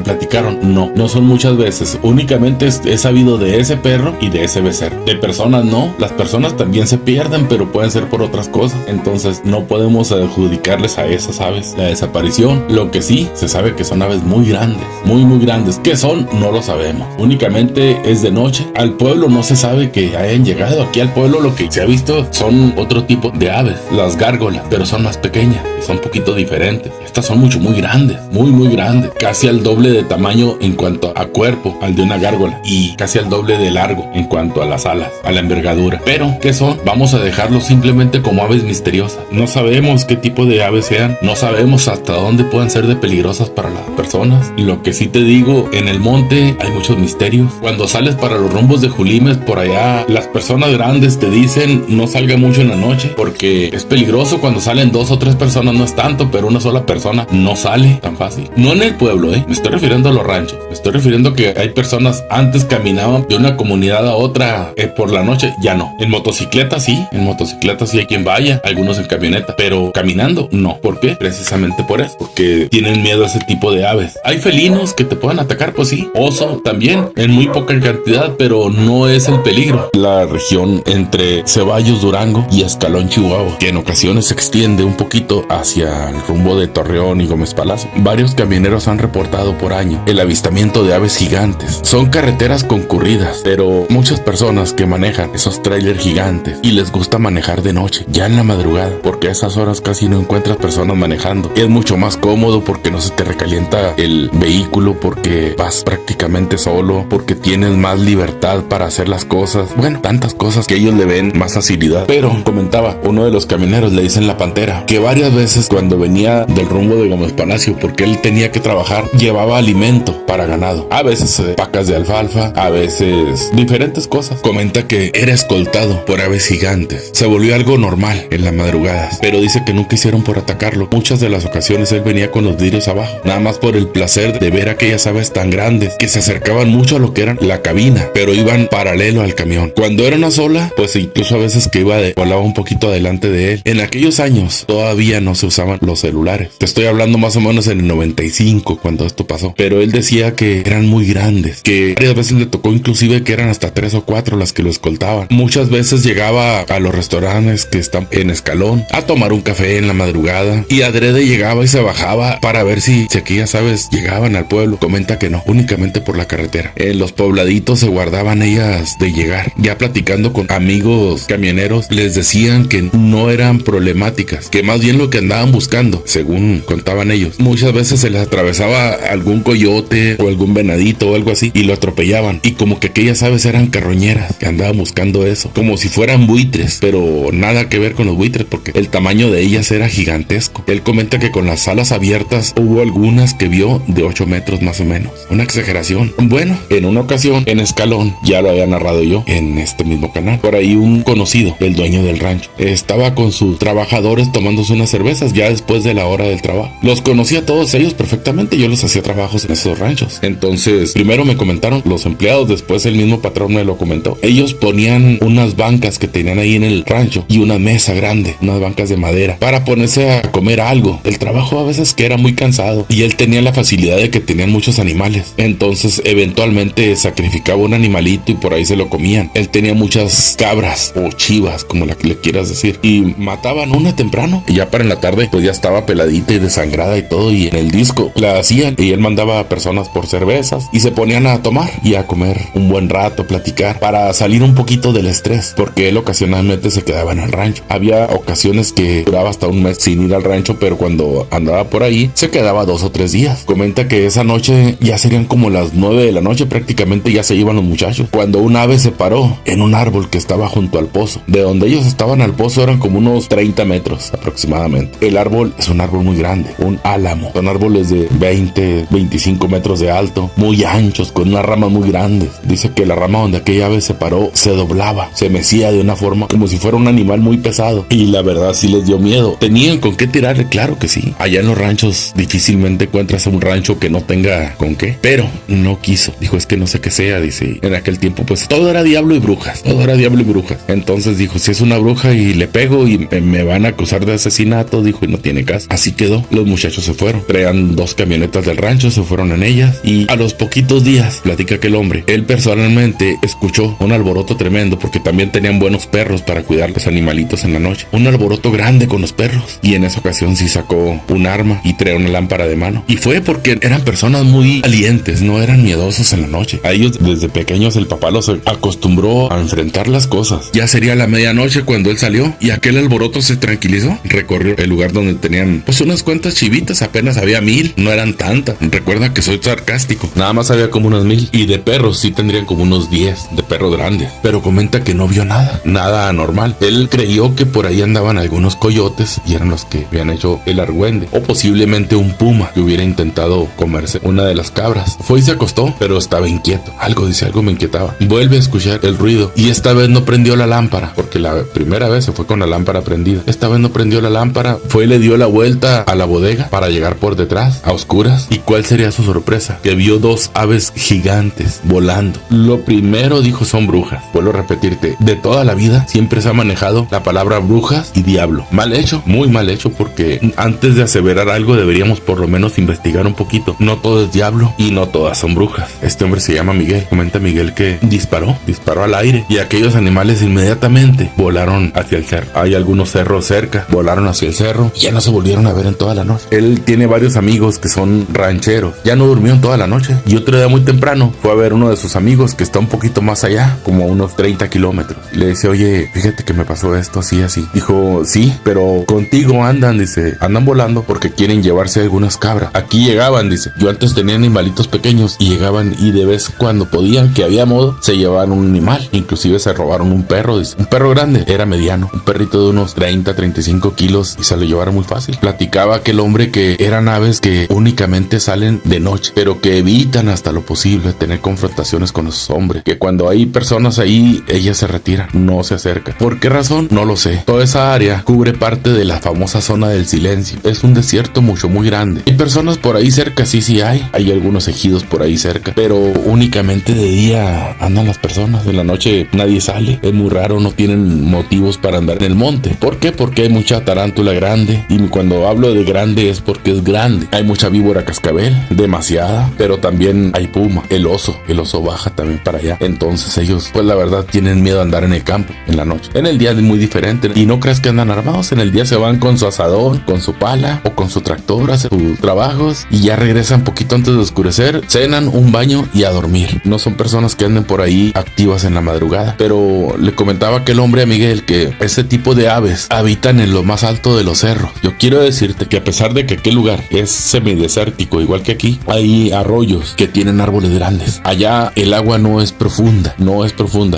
A: platicaron, no son muchas veces. Únicamente he sabido de ese perro y de ese becerro. De personas no, las personas también se pierden, pero pueden ser por otras cosas. Entonces no podemos adjudicarles a esas aves la desaparición. Lo que sí se sabe que son aves muy grandes, muy grandes. ¿Qué son? No lo sabemos. Únicamente es de noche. Al pueblo no se sabe que hayan llegado. Aquí al pueblo lo que se ha visto son otro tipo de aves, las gárgolas, pero son más pequeñas y son un poquito diferentes. Estas son muy grandes, muy grandes, casi al doble de tamaño en cuanto a cuerpo al de una gárgola y casi al doble de largo en cuanto a las alas, a la envergadura. Pero ¿qué son? Vamos a dejarlo simplemente como aves misteriosas. No sabemos qué tipo de aves sean, no sabemos hasta dónde puedan ser de peligrosas para las personas. Lo que sí te digo, en el monte hay muchos misterios. Cuando sales para los rumbos de Julimes, por allá las personas grandes te dicen no salga mucho en la noche porque es peligroso. Cuando salen 2 o 3 personas no es tanto, pero una sola persona no sale tan fácil. No en el pueblo, me estoy refiriendo a los ranchos. Me estoy refiriendo que hay personas antes caminaban de una comunidad a otra por la noche, ya no. En motocicleta sí hay quien vaya, algunos en camioneta, pero caminando no. ¿Por qué? Precisamente por eso, porque tienen miedo a ese tipo de aves. Hay felinos que te puedan atacar, pues sí. Oso también, en muy poca cantidad, pero no es el peligro. La región entre Ceballos, Durango y Escalón, Chihuahua, que en ocasiones se extiende un poquito hacia el rumbo de Torreón y Gómez Palacio. Varios camioneros han reportado por año el avistamiento de aves gigantes. Son carreteras concurridas, pero muchas personas que manejan esos trailers gigantes y les gusta manejar de noche, ya en la madrugada, porque a esas horas casi no encuentras personas manejando. Es mucho más cómodo porque no se te recalienta el vehículo, porque vas prácticamente solo, porque tienes más libertad para hacer las cosas. Bueno, tantas cosas que ellos le ven más facilidad. Pero comentaba uno de los camioneros, le dicen la Pantera, que varias veces cuando venía del rumbo de Gómez Palacio, porque él tenía que trabajar, llevaba alimento para ganado. A veces pacas de alfalfa, a veces diferentes cosas. Comenta que era escoltado por aves gigantes. Se volvió algo normal en las madrugadas, pero dice que nunca hicieron por atacarlo. Muchas de las ocasiones él venía con los vidrios abajo, nada más por el placer de ver aquellas aves tan grandes que se acercaban mucho a lo que era la cabina, pero iban paralelo al camión. Cuando era una sola, pues incluso a veces que volaba un poquito adelante de él. En aquellos años todavía no se usaban los celulares. Te estoy hablando más o menos en el 95 cuando esto pasó, pero él decía que eran muy grandes, que varias veces le tocó inclusive que eran hasta 3 o 4 las que lo escoltaban. Muchas veces llegaba a los restaurantes que están en Escalón a tomar un café en la madrugada y adrede llegaba y se bajaba para ver si aquellas aves llegaban al pueblo. Comenta que no, únicamente por la carretera. En los pobladitos se guardaban ellas de llegar. Ya platicando con amigos camioneros, les decían que no eran problemáticas, que más bien lo que andaban buscando, según contaban ellos, muchas veces se les atravesaba algún coyote o algún venadito o algo así y lo atropellaban, y como que aquellas aves eran carroñeras, que andaban buscando eso, como si fueran buitres, pero nada que ver con los buitres porque el tamaño de ellas era gigantesco. Él comenta que con las alas abiertas hubo algunas que vio de 8 metros más o menos, una exageración. Bueno, en una ocasión en Escalón, ya lo había narrado yo en este mismo canal, por ahí un conocido del dueño del rancho estaba con sus trabajadores tomándose unas cervezas ya después de la hora del trabajo. Los conocía a todos ellos perfectamente, yo les hacía trabajos en esos ranchos. Entonces primero me comentaron los empleados, después el mismo patrón me lo comentó. Ellos ponían unas bancas que tenían ahí en el rancho y una mesa grande, unas bancas de madera, para ponerse a comer algo. El trabajo a veces que era muy cansado y él tenía la facilidad de que tenían muchos animales, entonces eventualmente sacrificaba un animalito y por ahí se lo comían. Él tenía muchas cabras o chivas, como la que le quieras decir, y mataban una temprano y ya para en la tarde pues ya estaba peladita y desangrada y todo, y en el disco la hacían y él mandaba a personas por cervezas y se ponían a tomar y a comer un buen rato, platicar para salir un poquito del estrés, porque él ocasionalmente se quedaba en el rancho. Había ocasiones que duraba hasta un mes sin ir al rancho, pero cuando andaba por ahí se quedaba 2 o 3 días. Comenta que esa noche ya serían como las 9 de la noche, prácticamente ya se iban los muchachos, cuando un ave se paró en un árbol que estaba junto al pozo. De donde ellos estaban al pozo eran como unos 30 metros aproximadamente. El árbol es un árbol muy grande, un álamo. Son árboles de 20, 25 metros de alto, muy anchos, con unas ramas muy grandes. Dice que la rama donde aquella ave se paró se doblaba, se mecía de una forma como si fuera un animal muy pesado, y la verdad sí les dio miedo. ¿Tenían con qué tirarle? Claro que sí. Allá en los ranchos difícilmente encuentras un rancho que no tenga con qué, pero no quiso. Dijo, es que no sé qué sea, dice. En aquel tiempo pues todo era diablo y brujas, todo era diablo y brujas. Entonces dijo, si es una bruja y le pego y me van a acusar de asesinato, dijo, y no tiene caso. Así quedó. Los muchachos se fueron, traían 2 camionetas del rancho, se fueron en ellas, y a los poquitos días, platica aquel hombre, él personalmente escuchó un alboroto tremendo, porque también tenían buenos perros para cuidar los animalitos en la noche. Un alboroto grande con los perros, y en esa ocasión sí sacó un arma y traía una lámpara de mano, y fue porque eran personas muy valientes, no eran miedosos en la noche. A ellos desde pequeños el papá los acostumbró a enfrentar las cosas. Ya sería la medianoche cuando él salió y aquel alboroto se tranquilizó. Recorrió el lugar donde tenían pues unas cuantas chivitas, apenas había 1000, no eran tantas. Recuerda que soy sarcástico, nada más había como unas 1000, y de perros sí tendrían como unos 10 de perros grandes, pero comenta que no vio nada anormal. Él creyó que por ahí andaban algunos coyotes y eran los que habían hecho el argüende, o posiblemente un puma que hubiera intentado comerse una de las cabras. Fue y se acostó, pero estaba inquieto. Algo me inquietaba. Vuelve a escuchar el ruido y esta vez no prendió la lámpara, porque la primera vez se fue con la lámpara prendida. Esta vez no prendió la lámpara, fue y le dio la vuelta a la bodega para llegar por detrás a oscuras. ¿Y cuál sería su sorpresa? Que vio 2 aves gigantes volando. Lo primero dijo, son brujas. Vuelvo a repetirte, de toda la vida siempre se ha manejado la palabra brujas y diablo. Mal hecho, muy mal hecho, porque antes de aseverar algo deberíamos por lo menos investigar un poquito. No todo es diablo y no todas son brujas. Este hombre se llama Miguel. Comenta Miguel que disparó al aire y aquellos animales inmediatamente volaron hacia el cerro. Hay algunos cerros cerca, volaron hacia el cerro y ya no se volvieron a ver en toda la noche. Él tiene varios amigos que son rancheros, ya no durmió en toda la noche, y otro día muy temprano fue a ver uno de sus amigos que está un poquito más allá, como a unos 30 kilómetros. Le dice, oye, fíjate que me pasó esto así. Dijo, sí, pero contigo andan, dice, andan volando porque quieren llevarse algunas cabras. Aquí llegaban, dice, yo antes tenía animalitos pequeños y llegaban y de vez cuando podían, que había modo, se llevaban un animal. Inclusive se robaron un perro, dice. Un perro grande, era mediano, un perrito de unos 30-35 kilos, y se lo llevaron muy fácil. Platicaba aquel hombre que eran aves que únicamente salen de noche, pero que evitan hasta lo posible tener confrontaciones con los hombres, que cuando hay personas ahí, ellas se retiran, no se acercan. ¿Por qué razón? No lo sé. Toda esa área cubre parte de la famosa zona del silencio. Es un desierto muy grande. Hay personas por ahí cerca, sí hay algunos ejidos por ahí cerca, pero únicamente de día andan las personas. En la noche nadie sale, es muy raro, no tienen motivos para andar en el monte. ¿Por qué? Porque hay mucha tarántula grande, y cuando hablo de grande es porque es grande. Hay mucha víbora cascabel, demasiada, pero también hay puma, el oso baja también para allá. Entonces ellos pues la verdad tienen miedo a andar en el campo en la noche. En el día es muy diferente, y no creas que andan armados. En el día se van con su asadón, con su pala o con su tractor, hacen sus trabajos y ya regresan poquito antes de oscurecer, cenan, un baño y a dormir. No son personas que anden por ahí activas en la madrugada. Pero le comentaba aquel hombre a Miguel que ese tipo de aves habitan en lo más alto de los cerros. Yo quiero decirte que a pesar de que aquel lugar es semidesértico igual que aquí, hay arroyos que tienen árboles grandes. Allá el agua no es profunda.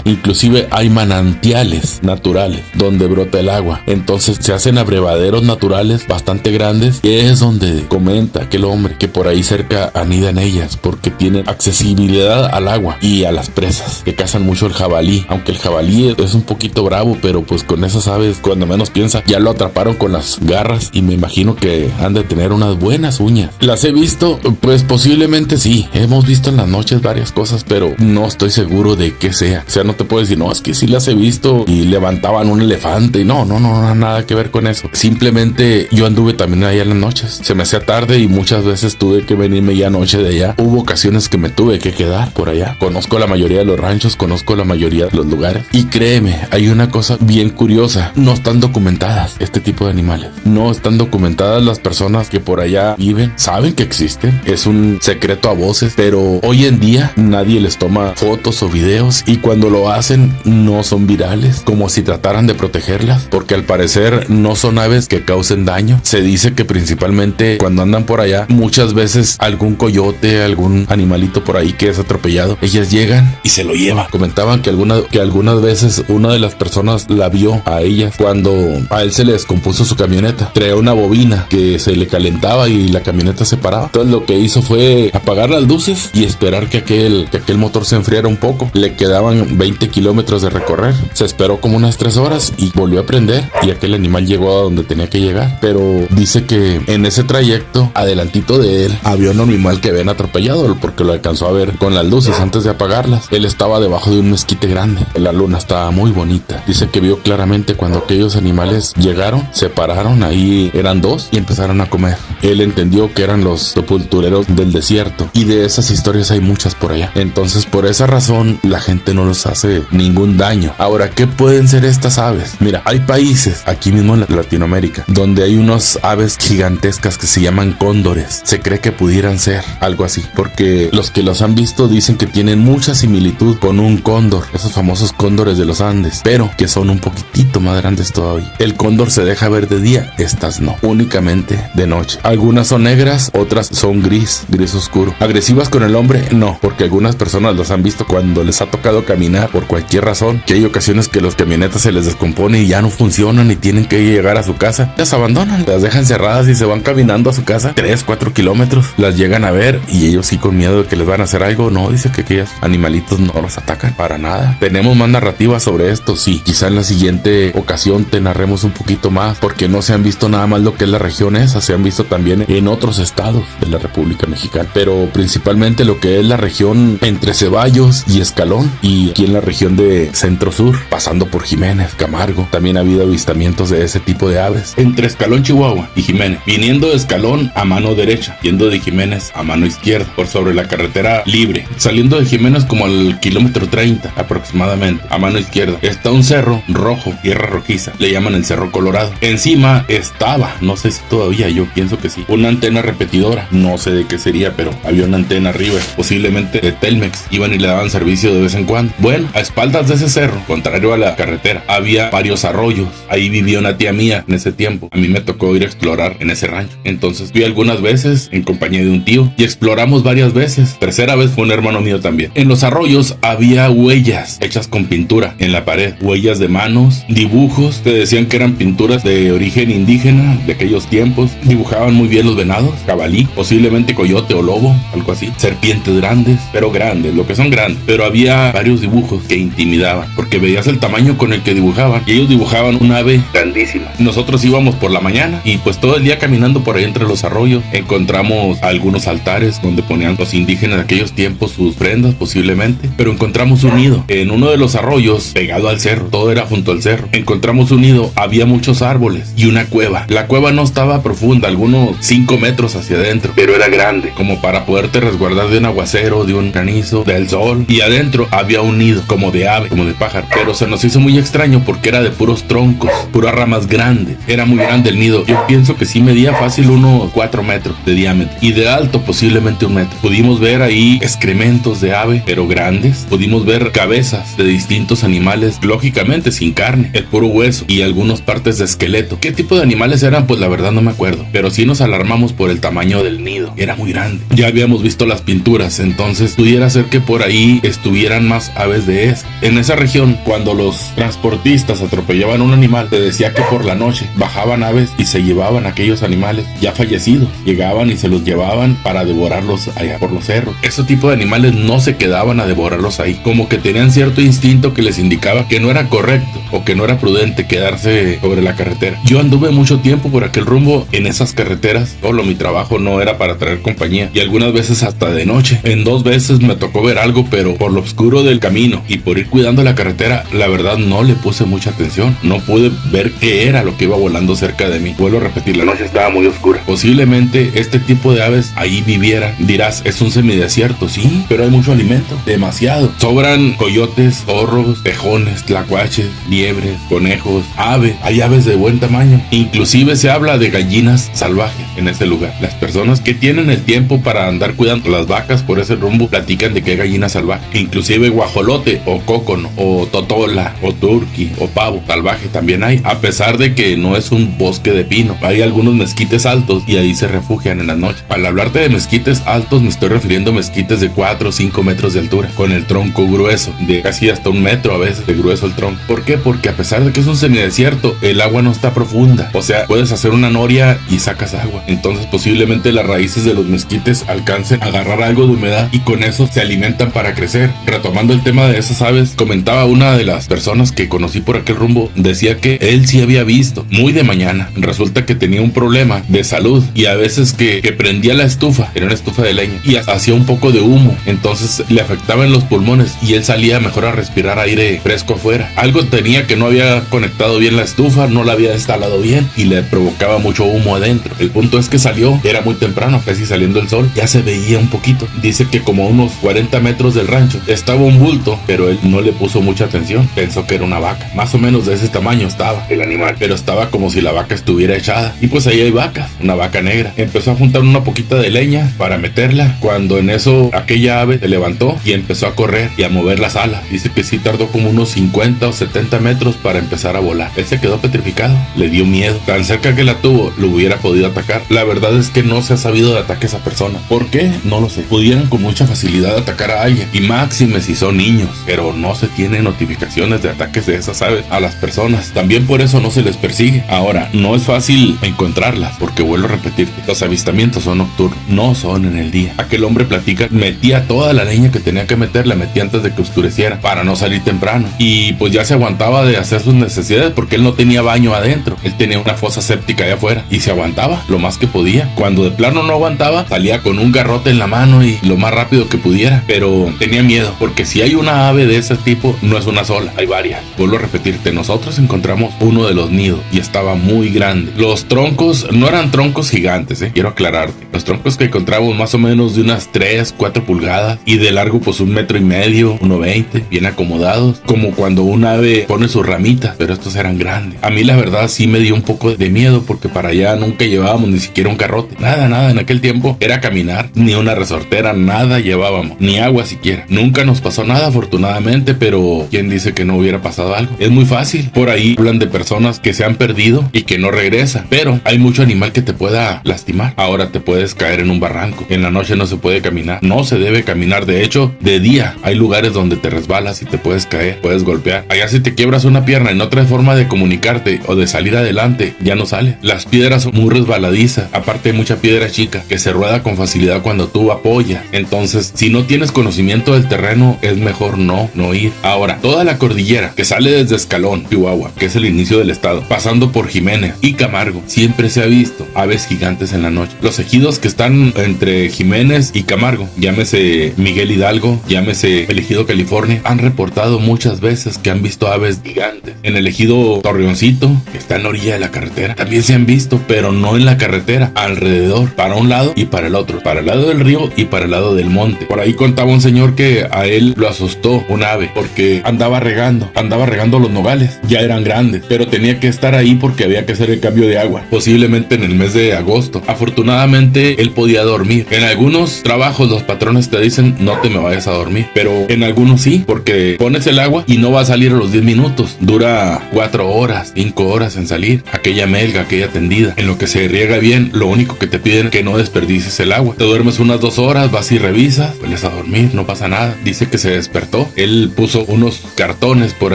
A: Inclusive hay manantiales naturales donde brota el agua. Entonces se hacen abrevaderos naturales bastante grandes, y es donde comenta aquel hombre que por ahí cerca anidan ellas, porque tienen accesibilidad al agua y a las presas, que cazan mucho el jabalí. Aunque el jabalí es un poquito bravo, pero pues con esas aves, cuando menos piensa, ya lo atraparon con las garras, y me imagino que han de tener unas buenas uñas. ¿Las he visto? Pues posiblemente sí. Hemos visto en las noches varias cosas, pero no estoy seguro de qué sea. O sea, no te puedo decir, no, es que sí las he visto y levantaban un elefante. No, nada que ver con eso. Simplemente yo anduve también allá en las noches. Se me hacía tarde y muchas veces tuve que venirme ya noche de allá. Hubo ocasiones que me tuve que quedar por allá. Conozco la mayoría de los ranchos, conozco la mayoría de los lugares, y créeme créeme, hay una cosa bien curiosa. No están documentadas este tipo de animales. No están documentadas. Las personas que por allá viven saben que existen. Es un secreto a voces, pero hoy en día nadie les toma fotos o videos, y cuando lo hacen no son virales, como si trataran de protegerlas, porque al parecer no son aves que causen daño. Se dice que principalmente cuando andan por allá, muchas veces algún coyote, algún animalito por ahí que es atropellado, ellas llegan y se lo llevan. Comentaban que algunas veces una de las personas la vio a ellas cuando a él se le descompuso su camioneta. Traía una bobina que se le calentaba y la camioneta se paraba. Entonces lo que hizo fue apagar las luces y esperar que aquel motor se enfriara un poco. Le quedaban 20 kilómetros de recorrer. Se esperó como unas 3 horas y volvió a prender, y aquel animal llegó a donde tenía que llegar. Pero dice que en ese trayecto, adelantito de él, había un animal que habían atropellado, porque lo alcanzó a ver con las luces antes de apagarlas. Él estaba debajo de un mezquite grande. La luna estaba muy bonita. Dice que vio claramente cuando aquellos animales llegaron, se pararon, ahí eran 2 y empezaron a comer. Él entendió que eran los sepultureros del desierto, y de esas historias hay muchas por allá. Entonces por esa razón la gente no los hace ningún daño. Ahora, ¿qué pueden ser estas aves? Mira, hay países aquí mismo en Latinoamérica donde hay unas aves gigantescas que se llaman cóndores. Se cree que pudieran ser algo así, porque los que los han visto dicen que tienen mucha similitud con un cóndor, esos famosos cóndores de los Andes, pero que son un poquitito más grandes todavía. El cóndor se deja ver de día, estas no, únicamente de noche. Algunas son negras, otras son gris oscuro. Agresivas con el hombre, no, porque algunas personas los han visto cuando les ha tocado caminar por cualquier razón, que hay ocasiones que los camionetas se les descompone y ya no funcionan y tienen que llegar a su casa. Las abandonan, las dejan cerradas y se van caminando a su casa 3-4 kilómetros. Las llegan a ver y ellos sí, con miedo de que les van a hacer algo. No, dice que aquellos animalitos no los atacan para nada. Tenemos más narrativas sobre esto, sí. Quizá en la siguiente ocasión te narremos un poquito más, porque no se han visto nada más lo que es la región esa, se han visto también en otros estados de la República Mexicana, pero principalmente lo que es la región entre Ceballos y Escalón, y aquí en la región de Centro Sur, pasando por Jiménez, Camargo, también ha habido avistamientos de ese tipo de aves. Entre Escalón, Chihuahua y Jiménez, viniendo de Escalón a mano derecha, yendo de Jiménez a mano izquierda, por sobre la carretera libre, saliendo de Jiménez como al kilómetro 30 aproximadamente, a mano izquierda, está un cerro rojo, tierra rojiza, le llaman el Cerro Colorado. Encima estaba, no sé si todavía, yo pienso que sí, una antena repetidora, no sé de qué sería, pero había una antena arriba, posiblemente de Telmex, iban y le daban servicio de vez en cuando. Bueno, a espaldas de ese cerro, contrario a la carretera, había varios arroyos. Ahí vivía una tía mía en ese tiempo. A mí me tocó ir a explorar en ese rancho, entonces fui algunas veces en compañía de un tío y exploramos varias veces. Tercera vez fue un hermano mío también. En los arroyos había huellas hechas con pintura en la pared, huellas de manos, dibujos que decían que eran pinturas de origen indígena de aquellos tiempos. Dibujaban muy bien los venados, jabalí, posiblemente coyote o lobo, algo así, serpientes grandes, pero grandes, lo que son grandes. Pero había varios dibujos que intimidaban, porque veías el tamaño con el que dibujaban, y ellos dibujaban un ave grandísima. Nosotros íbamos por la mañana y pues todo el día caminando por ahí entre los arroyos encontramos algunos altares donde ponían los indígenas de aquellos tiempos sus prendas, posiblemente, pero encontramos un nido en uno de los arroyos pegado al cerro, todo era junto al cerro. Encontramos un nido, había muchos árboles y una cueva. La cueva no estaba profunda, algunos 5 metros hacia adentro, pero era grande, como para poderte resguardar de un aguacero, de un granizo, del sol. Y adentro había un nido, como de ave, como de pájaro, pero se nos hizo muy extraño porque era de puros troncos, puras ramas grandes. Era muy grande el nido, yo pienso que sí medía fácil unos 4 metros de diámetro, y de alto posiblemente 1 metro. Pudimos ver ahí excrementos de ave, pero grandes. Pudimos ver cabezas de distintos animales, lógicamente sin carne, el puro hueso y algunas partes de esqueleto. ¿Qué tipo de animales eran? Pues la verdad no me acuerdo, pero sí nos alarmamos por el tamaño del nido, era muy grande. Ya habíamos visto las pinturas, entonces pudiera ser que por ahí estuvieran más aves de esas. En esa región, cuando los transportistas atropellaban un animal, te decía que por la noche bajaban aves y se llevaban aquellos animales ya fallecidos, llegaban y se los llevaban para devorarlos allá por los cerros. Ese tipo de animales no se quedaban a devorarlos ahí, como que tenían cierto instinto que les indicaba que no era correcto o que no era prudente quedarse sobre la carretera. Yo anduve mucho tiempo por aquel rumbo en esas carreteras, solo mi trabajo no era para traer compañía, y algunas veces hasta de noche. En 2 veces me tocó ver algo, pero por lo oscuro del camino y por ir cuidando la carretera, la verdad no le puse mucha atención, no pude ver qué era lo que iba volando cerca de mí. Vuelvo a repetir, la noche estaba muy oscura. Posiblemente este tipo de aves ahí vivieran. Dirás, es un semidesierto, sí, pero hay mucho alimento, demasiado. Sobran coyotes, zorros, tejones, tlacuaches, liebres, conejos, aves. Hay aves de buen tamaño. Inclusive se habla de gallinas salvajes en ese lugar. Las personas que tienen el tiempo para andar cuidando las vacas por ese rumbo platican de que hay gallinas salvajes. Inclusive guajolote o cócono o totola o turqui o pavo salvaje también hay, a pesar de que no es un bosque de pino. Hay algunos mezquites altos y ahí se refugian en la noche. Al hablarte de mezquites altos me estoy refiriendo a mezquites de 4 o 5 metros de altura, con el tronco grueso, de casi hasta 1 metro a veces de grueso el tronco. ¿Por qué? Porque a pesar de que es un semidesierto, el agua no está profunda. O sea, puedes hacer una noria y sacas agua. Entonces posiblemente las raíces de los mezquites alcancen a agarrar algo de humedad y con eso se alimentan para crecer. Retomando el tema de esas aves, comentaba una de las personas que conocí por aquel rumbo, decía que él sí había visto, muy de mañana. Resulta que tenía un problema de salud y a veces que prendía la estufa, era una estufa de leña, y hacía un poco de humo, entonces le afectaba en los pulmones y él salía mejor a respirar aire fresco afuera. Algo tenía que no había conectado bien la estufa, no la había instalado bien y le provocaba mucho humo adentro. El punto es que salió, era muy temprano, casi saliendo el sol, ya se veía un poquito. Dice que como a unos 40 metros del rancho estaba un bulto, pero él no le puso mucha atención, pensó que era una vaca. Más o menos de ese tamaño estaba el animal, pero estaba como si la vaca estuviera echada. Y pues ahí hay vacas, una vaca negra. Empezó a juntar una poquita de leña para meterla, cuando en eso aquella ave se levantó y empezó a correr y a mover las alas. Dice que sí tardó como unos 50 o 70 metros para empezar a volar. Él se quedó petrificado, le dio miedo. Tan cerca que la tuvo, lo hubiera podido atacar. La verdad es que no se ha sabido de ataque a esa persona. ¿Por qué? No lo sé. Pudieran con mucha facilidad atacar a alguien, y máxime si son niños, pero no se tienen notificaciones de ataques de esas aves a las personas. También por eso no se les persigue. Ahora, no es fácil encontrarlas, porque vuelvo a repetir, los avistamientos son nocturnos, no son en el día. Aquel hombre platica, metía toda la leña que tenía que meter, la metía antes de que oscureciera, para no salir temprano. Y pues ya se aguantaba de hacer sus necesidades, porque él no tenía baño adentro, él tenía una fosa séptica allá afuera, y se aguantaba lo más que podía. Cuando de plano no aguantaba, salía con un garrote en la mano y lo más rápido que pudiera, pero tenía miedo, porque si hay una ave de ese tipo, no es una sola, hay varias. Vuelvo a repetirte, nosotros encontramos uno de los nidos y estaba muy grande. Los troncos no eran troncos gigantes, quiero aclararte. Los troncos que encontramos más o menos de unas 3, 4 pulgadas y de largo pues 1,5 metros, 1,20, bien acomodados, como cuando un ave pone sus ramitas, pero estos eran grandes. A mí la verdad sí me dio un poco de miedo, porque para allá nunca llevábamos ni siquiera un carrote, nada, en aquel tiempo era caminar, ni una resortera, nada llevábamos, ni agua siquiera. Nunca nos pasó nada afortunadamente, pero ¿quién dice que no hubiera pasado algo? Es muy fácil, por ahí hablan de personas que se han perdido y que no regresan, pero hay mucho animal que te pueda lastimar. Ahora te puedes caer en un barranco, en la noche no se puede caminar, no se debe caminar. De hecho, de día hay lugares donde te resbalas y te puedes caer, puedes golpear. Allá si te quiebras una pierna y no traes forma de comunicarte o de salir adelante, ya no sales. Las piedras son muy resbaladizas, aparte hay mucha piedra chica que se rueda con facilidad cuando tú apoyas. Entonces, si no tienes conocimiento del terreno, es mejor no ir. Ahora, toda la cordillera que sale desde Escalón, Chihuahua, que es el inicio del estado, pasando por Jiménez y Camargo, siempre se ha visto aves gigantes en la noche. Los ejidos que están entre Jiménez y Camargo, llámese Miguel Hidalgo, llámese el ejido California, han reportado muchas veces que han visto aves gigantes. En el ejido Torreoncito, que está en la orilla de la carretera, también se han visto, pero no en la carretera, alrededor, para un lado y para el otro, para el lado del río y para el lado del monte. Por ahí contaba un señor que a él lo asustó un ave porque andaba regando los nogales, ya eran grandes, pero tenía que estar ahí porque había que hacer el cambio de agua, posiblemente en el mes de agosto. Afortunadamente él podía dormir. En algunos trabajos los patrones te dicen no te me vayas a dormir, pero en algunos sí, porque pones el agua y no va a salir a los 10 minutos, dura 4 horas, 5 horas en salir, aquella melga, aquella tendida. En lo que se riega bien, lo único que te piden es que no desperdicies el agua. Te duermes unas 2 horas, vas y revisas, vuelves a dormir, no pasa nada. Dice que se despertó, él puso unos cartones por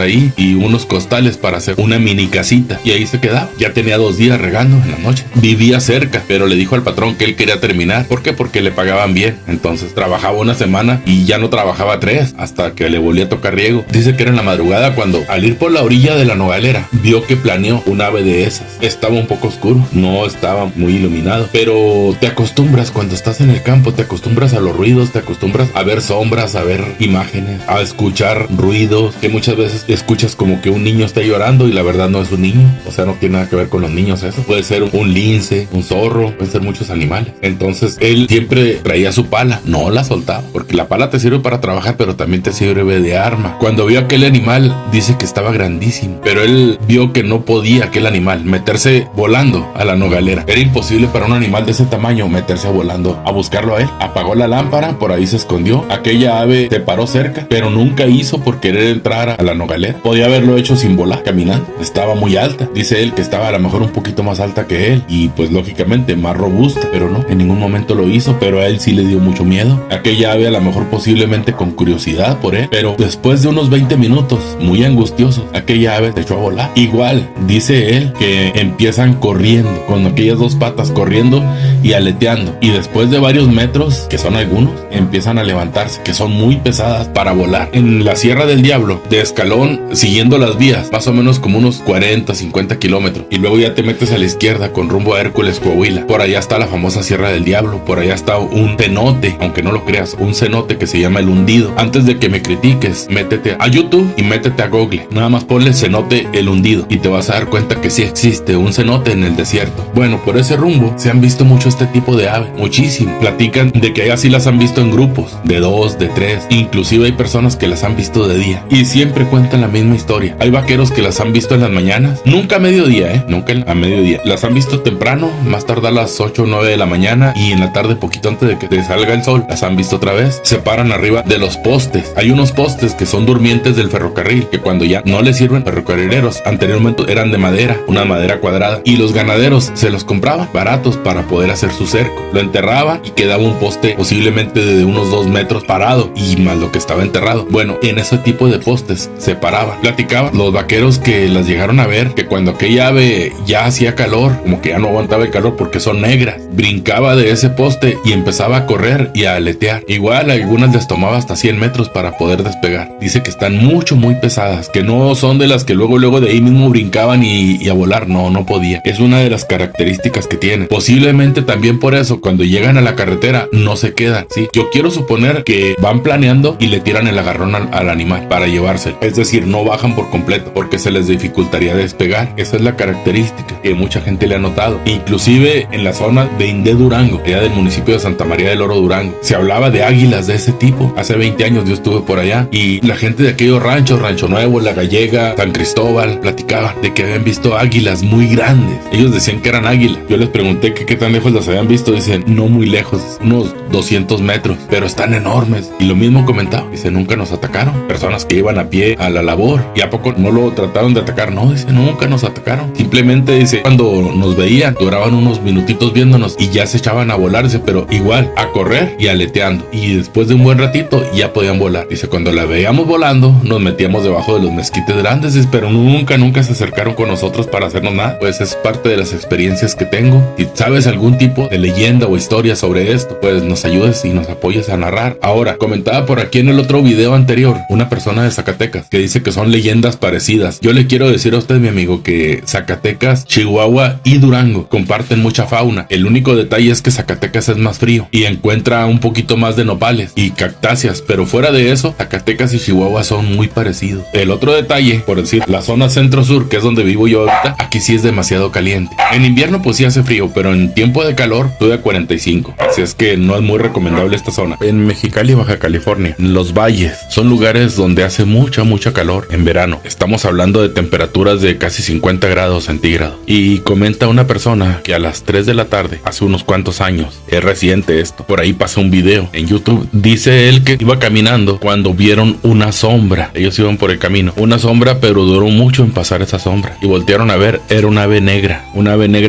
A: ahí y unos costales para hacer una mini casita y ahí se quedaba. Ya tenía 2 días regando en la noche, vivía cerca, pero le dijo al patrón que él quería terminar. ¿Por qué? Porque le pagaban bien. Entonces trabajaba una semana y ya no trabajaba 3 hasta que le volvía a tocar riego. Dice que era en la madrugada cuando, al ir por la orilla de la nogalera, vio que planeó un ave de esas. Estaba un poco oscuro, no estaba muy iluminado, pero te acostumbras cuando estás en el campo, te acostumbras a los ruidos, te acostumbras a ver sombras, a ver imágenes, a escuchar ruidos, que muchas veces escuchas como que un niño está llorando y la verdad no es un niño. O sea, no tiene nada que ver con los niños eso. Puede ser un lince, un zorro, pueden ser muchos animales. Entonces él siempre traía su pala, no la soltaba, porque la pala te sirve para trabajar, pero también te sirve de arma. Cuando vio vio aquel animal, dice que estaba grandísimo, pero él vio que no podía aquel animal meterse volando a la nogalera. Era imposible para un animal de ese tamaño meterse volando a buscarlo a él. Apagó la lámpara, por ahí se escondió. Aquella ave se paró cerca, pero nunca hizo por querer entrar a la nogalera. Podía haberlo hecho sin volar, caminando. Estaba muy alta. Dice él que estaba a lo mejor un poquito más alta que él y pues lógicamente más robusta, pero no, en ningún momento lo hizo. Pero a él sí le dio mucho miedo. Aquella ave a lo mejor posiblemente con curiosidad por él, pero después de unos 20 minutos muy angustiosos, aquella ave se echó a volar. Igual, dice él que empiezan corriendo, con aquellas dos patas corriendo y aleteando, y después de varios metros, que son algunos, empiezan a levantarse, que son muy pesadas para volar. En la Sierra del Diablo, de Escalón, siguiendo las vías, más o menos como unos 40, 50 kilómetros, y luego ya te metes a la izquierda con rumbo a Hércules, Coahuila. Por allá está la famosa Sierra del Diablo, por allá está un cenote, aunque no lo creas, un cenote que se llama El Hundido. Antes de que me critiques, métete a YouTube y métete a Google, nada más ponle cenote El Hundido y te vas a dar cuenta que sí existe un cenote en el desierto. Bueno, por ese rumbo se han visto mucho este tipo de ave, muchísimo. Platican de que allá sí las han visto en grupos, de 2, de 3, inclusive hay personas que las han visto de día y siempre cuentan la misma historia. Hay vaqueros que las han visto en las mañanas, nunca a mediodía, nunca a mediodía. Las han visto temprano, más tardar a las 8 o 9 de la mañana, y en la tarde, poquito antes de que te salga el sol, las han visto otra vez. Se paran arriba de los postes. Hay unos postes que son durmientes del ferrocarril, que cuando ya no les sirven, ferrocarrileros anteriormente eran de madera, una madera cuadrada, y los ganaderos se los compraban baratos para poder hacer su cerco. Lo enterraban y quedaba un poste posiblemente de unos 2 metros parado, y más lo que estaba enterrado. Bueno, en ese tipo de postes se paraban. Platicaban los vaqueros que las llegaron a ver, que cuando aquella ave ya hacía calor, como que ya no aguantaba el calor porque son negras, brincaba de ese poste y empezaba a correr y a aletear. Igual algunas les tomaba hasta 100 metros para poder despegar. Dice que están muy pesadas, que no son de las que luego de ahí mismo brincaban y a volar. No podía. Es una de las características que tienen. Posiblemente también por eso cuando llegan a la carretera no se quedan, ¿sí? Yo quiero suponer que van planeando y le tiran el agarrón al animal para llevárselo. Es decir, no bajan por completo porque se les dificultaría despegar. Esa es la característica que mucha gente le ha notado. Inclusive en la zona de Indé, Durango, allá del municipio de Santa María del Oro, Durango, se hablaba de águilas de ese tipo. Hace 20 años yo estuve por allá y la gente de aquellos ranchos, Rancho Nuevo, La Gallega, San Cristóbal, platicaba de que habían visto águilas muy grandes. Ellos decían que eran águilas. Yo les pregunté que qué tan lejos las habían visto. Dicen, no muy lejos, unos 200 metros, pero están enormes. Y lo mismo comentaba, dice, nunca nos atacaron. Personas que iban a pie a la labor, ¿y a poco no lo trataron de atacar? No, dice, nunca nos atacaron. Simplemente, dice, cuando nos veían, duraban unos minutitos viéndonos y ya se echaban a volar, dice, pero igual, a correr y aleteando. Y después de un buen ratito ya podían volar. Dice, cuando la veíamos volando, nos metíamos debajo de los mezquites grandes, dice, pero nunca se acercaron con nosotros para hacernos nada. Pues es parte de las experiencias que tengo. Si sabes algún tipo de leyenda o historia sobre esto, pues nos ayudes y nos apoyes a narrar. Ahora, comentaba por aquí en el otro video anterior una persona de Zacatecas que dice que son leyendas parecidas. Yo le quiero decir a usted, mi amigo, que Zacatecas, Chihuahua y Durango comparten mucha fauna. El único detalle es que Zacatecas es más frío y encuentra un poquito más de nopales y cactáceas, pero fuera de eso, Zacatecas y Chihuahua son muy parecidos. El otro detalle, por decir, la zona centro-sur, que es donde vivo yo ahorita, aquí sí es demasiado caliente. En invierno pues sí hace frío, pero en tiempo de calor sube a 45. Así es que no es muy recomendable esta zona. En Mexicali, Baja California, los valles son lugares donde hace mucha calor en verano. Estamos hablando de temperaturas de casi 50 grados centígrados. Y comenta una persona que a las 3 de la tarde, hace unos cuantos años, es reciente esto, por ahí pasó un video en YouTube. Dice él que iba caminando cuando vieron una sombra. Ellos iban por el camino, una sombra, pero duró mucho en pasar esa sombra. Y voltearon a ver, era una ave negra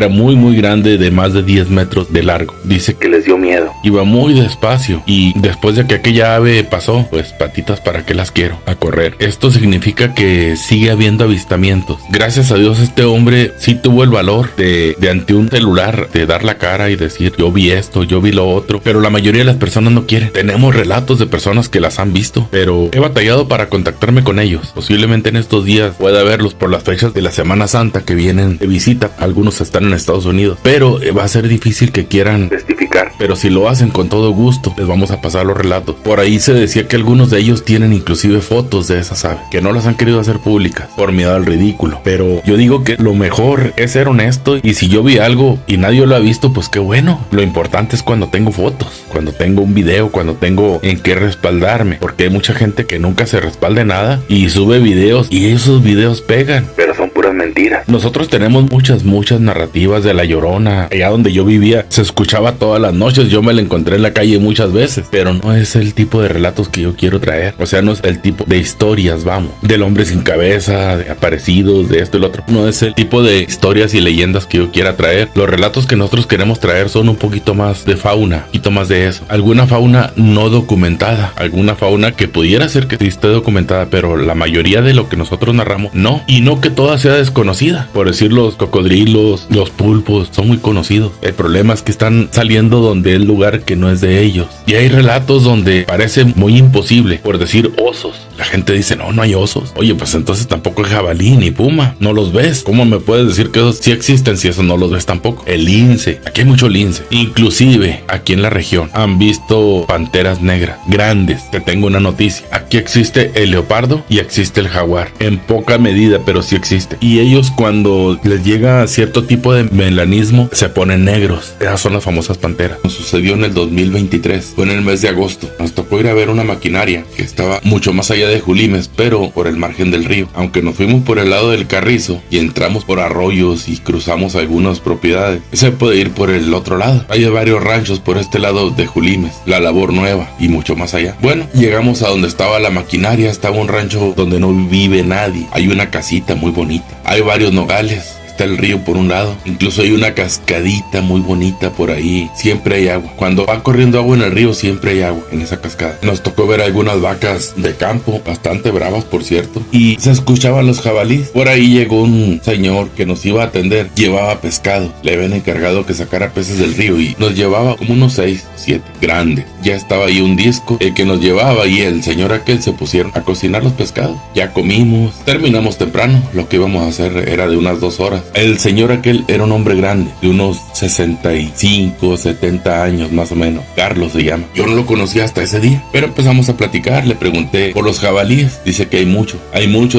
A: muy grande, de más de 10 metros de largo. Dice que les dio miedo. Iba muy despacio y después de que aquella ave pasó, pues patitas para qué las quiero, a correr. Esto significa que sigue habiendo avistamientos. Gracias a Dios este hombre sí tuvo el valor de ante un celular de dar la cara y decir, yo vi esto, yo vi lo otro, pero la mayoría de las personas no quieren. Tenemos relatos de personas que las han visto, pero he batallado para contactarme con ellos. Posiblemente en estos días pueda verlos por las fechas de la Semana Santa que vienen de visita. Algunos están en Estados Unidos, pero va a ser difícil que quieran testificar, pero si lo hacen con todo gusto, les vamos a pasar los relatos. Por ahí se decía que algunos de ellos tienen inclusive fotos de esas aves, que no las han querido hacer públicas por miedo al ridículo, pero yo digo que lo mejor es ser honesto, y si yo vi algo y nadie lo ha visto, pues qué bueno. Lo importante es cuando tengo fotos, cuando tengo un video, cuando tengo en qué respaldarme, porque hay mucha gente que nunca se respalda respalde nada y sube videos y esos videos pegan, pero son puras mentiras. Nosotros tenemos muchas narrativas de La Llorona. Allá donde yo vivía se escuchaba todas las noches, yo me la encontré en la calle muchas veces, pero no es el tipo de relatos que yo quiero traer. O sea, no es el tipo de historias, vamos, del hombre sin cabeza, de aparecidos, de esto y lo otro. No es el tipo de historias y leyendas que yo quiera traer. Los relatos que nosotros queremos traer son un poquito más de fauna, un poquito más de eso. Alguna fauna no documentada, alguna fauna que pudiera ser que sí esté documentada, pero la mayoría de lo que nosotros narramos no. Y no que toda sea desconocida. Por decir, los cocodrilos, los pulpos son muy conocidos. El problema es que están saliendo donde es lugar que no es de ellos. Y hay relatos donde parece muy imposible. Por decir, osos. La gente dice, no hay osos. Oye, pues entonces tampoco hay jabalí ni puma. No los ves. ¿Cómo me puedes decir que esos sí existen si esos no los ves tampoco? El lince. Aquí hay mucho lince. Inclusive, aquí en la región han visto panteras negras grandes. Te tengo una noticia. Aquí existe el leopardo y existe el jaguar. En poca medida, pero sí existe. Y ellos, cuando les llega cierto tipo de melanismo, se ponen negros. Esas son las famosas panteras. Nos sucedió en el 2023. Fue en el mes de agosto. Nos tocó ir a ver una maquinaria que estaba mucho más allá de Julimes, pero por el margen del río. Aunque nos fuimos por el lado del Carrizo y entramos por arroyos y cruzamos algunas propiedades, se puede ir por el otro lado. Hay varios ranchos por este lado de Julimes, La Labor Nueva y mucho más allá. Bueno, llegamos a donde estaba la maquinaria. Estaba un rancho donde no vive nadie. Hay una casita muy bonita. Hay varios nogales. Está el río por un lado, incluso hay una cascadita muy bonita por ahí. Siempre hay agua. Cuando va corriendo agua en el río, siempre hay agua en esa cascada. Nos tocó ver algunas vacas de campo, bastante bravas por cierto, y se escuchaban los jabalíes. Por ahí llegó un señor que nos iba a atender, llevaba pescado. Le habían encargado que sacara peces del río y nos llevaba como unos 6, 7 grandes. Ya estaba ahí un disco, el que nos llevaba, y el señor aquel se pusieron a cocinar los pescados. Ya comimos, terminamos temprano. Lo que íbamos a hacer era de unas 2 horas. El señor aquel era un hombre grande, de unos 65, 70 años más o menos. Carlos se llama. Yo no lo conocía hasta ese día, pero empezamos a platicar. Le pregunté por los jabalíes. Dice que hay mucho,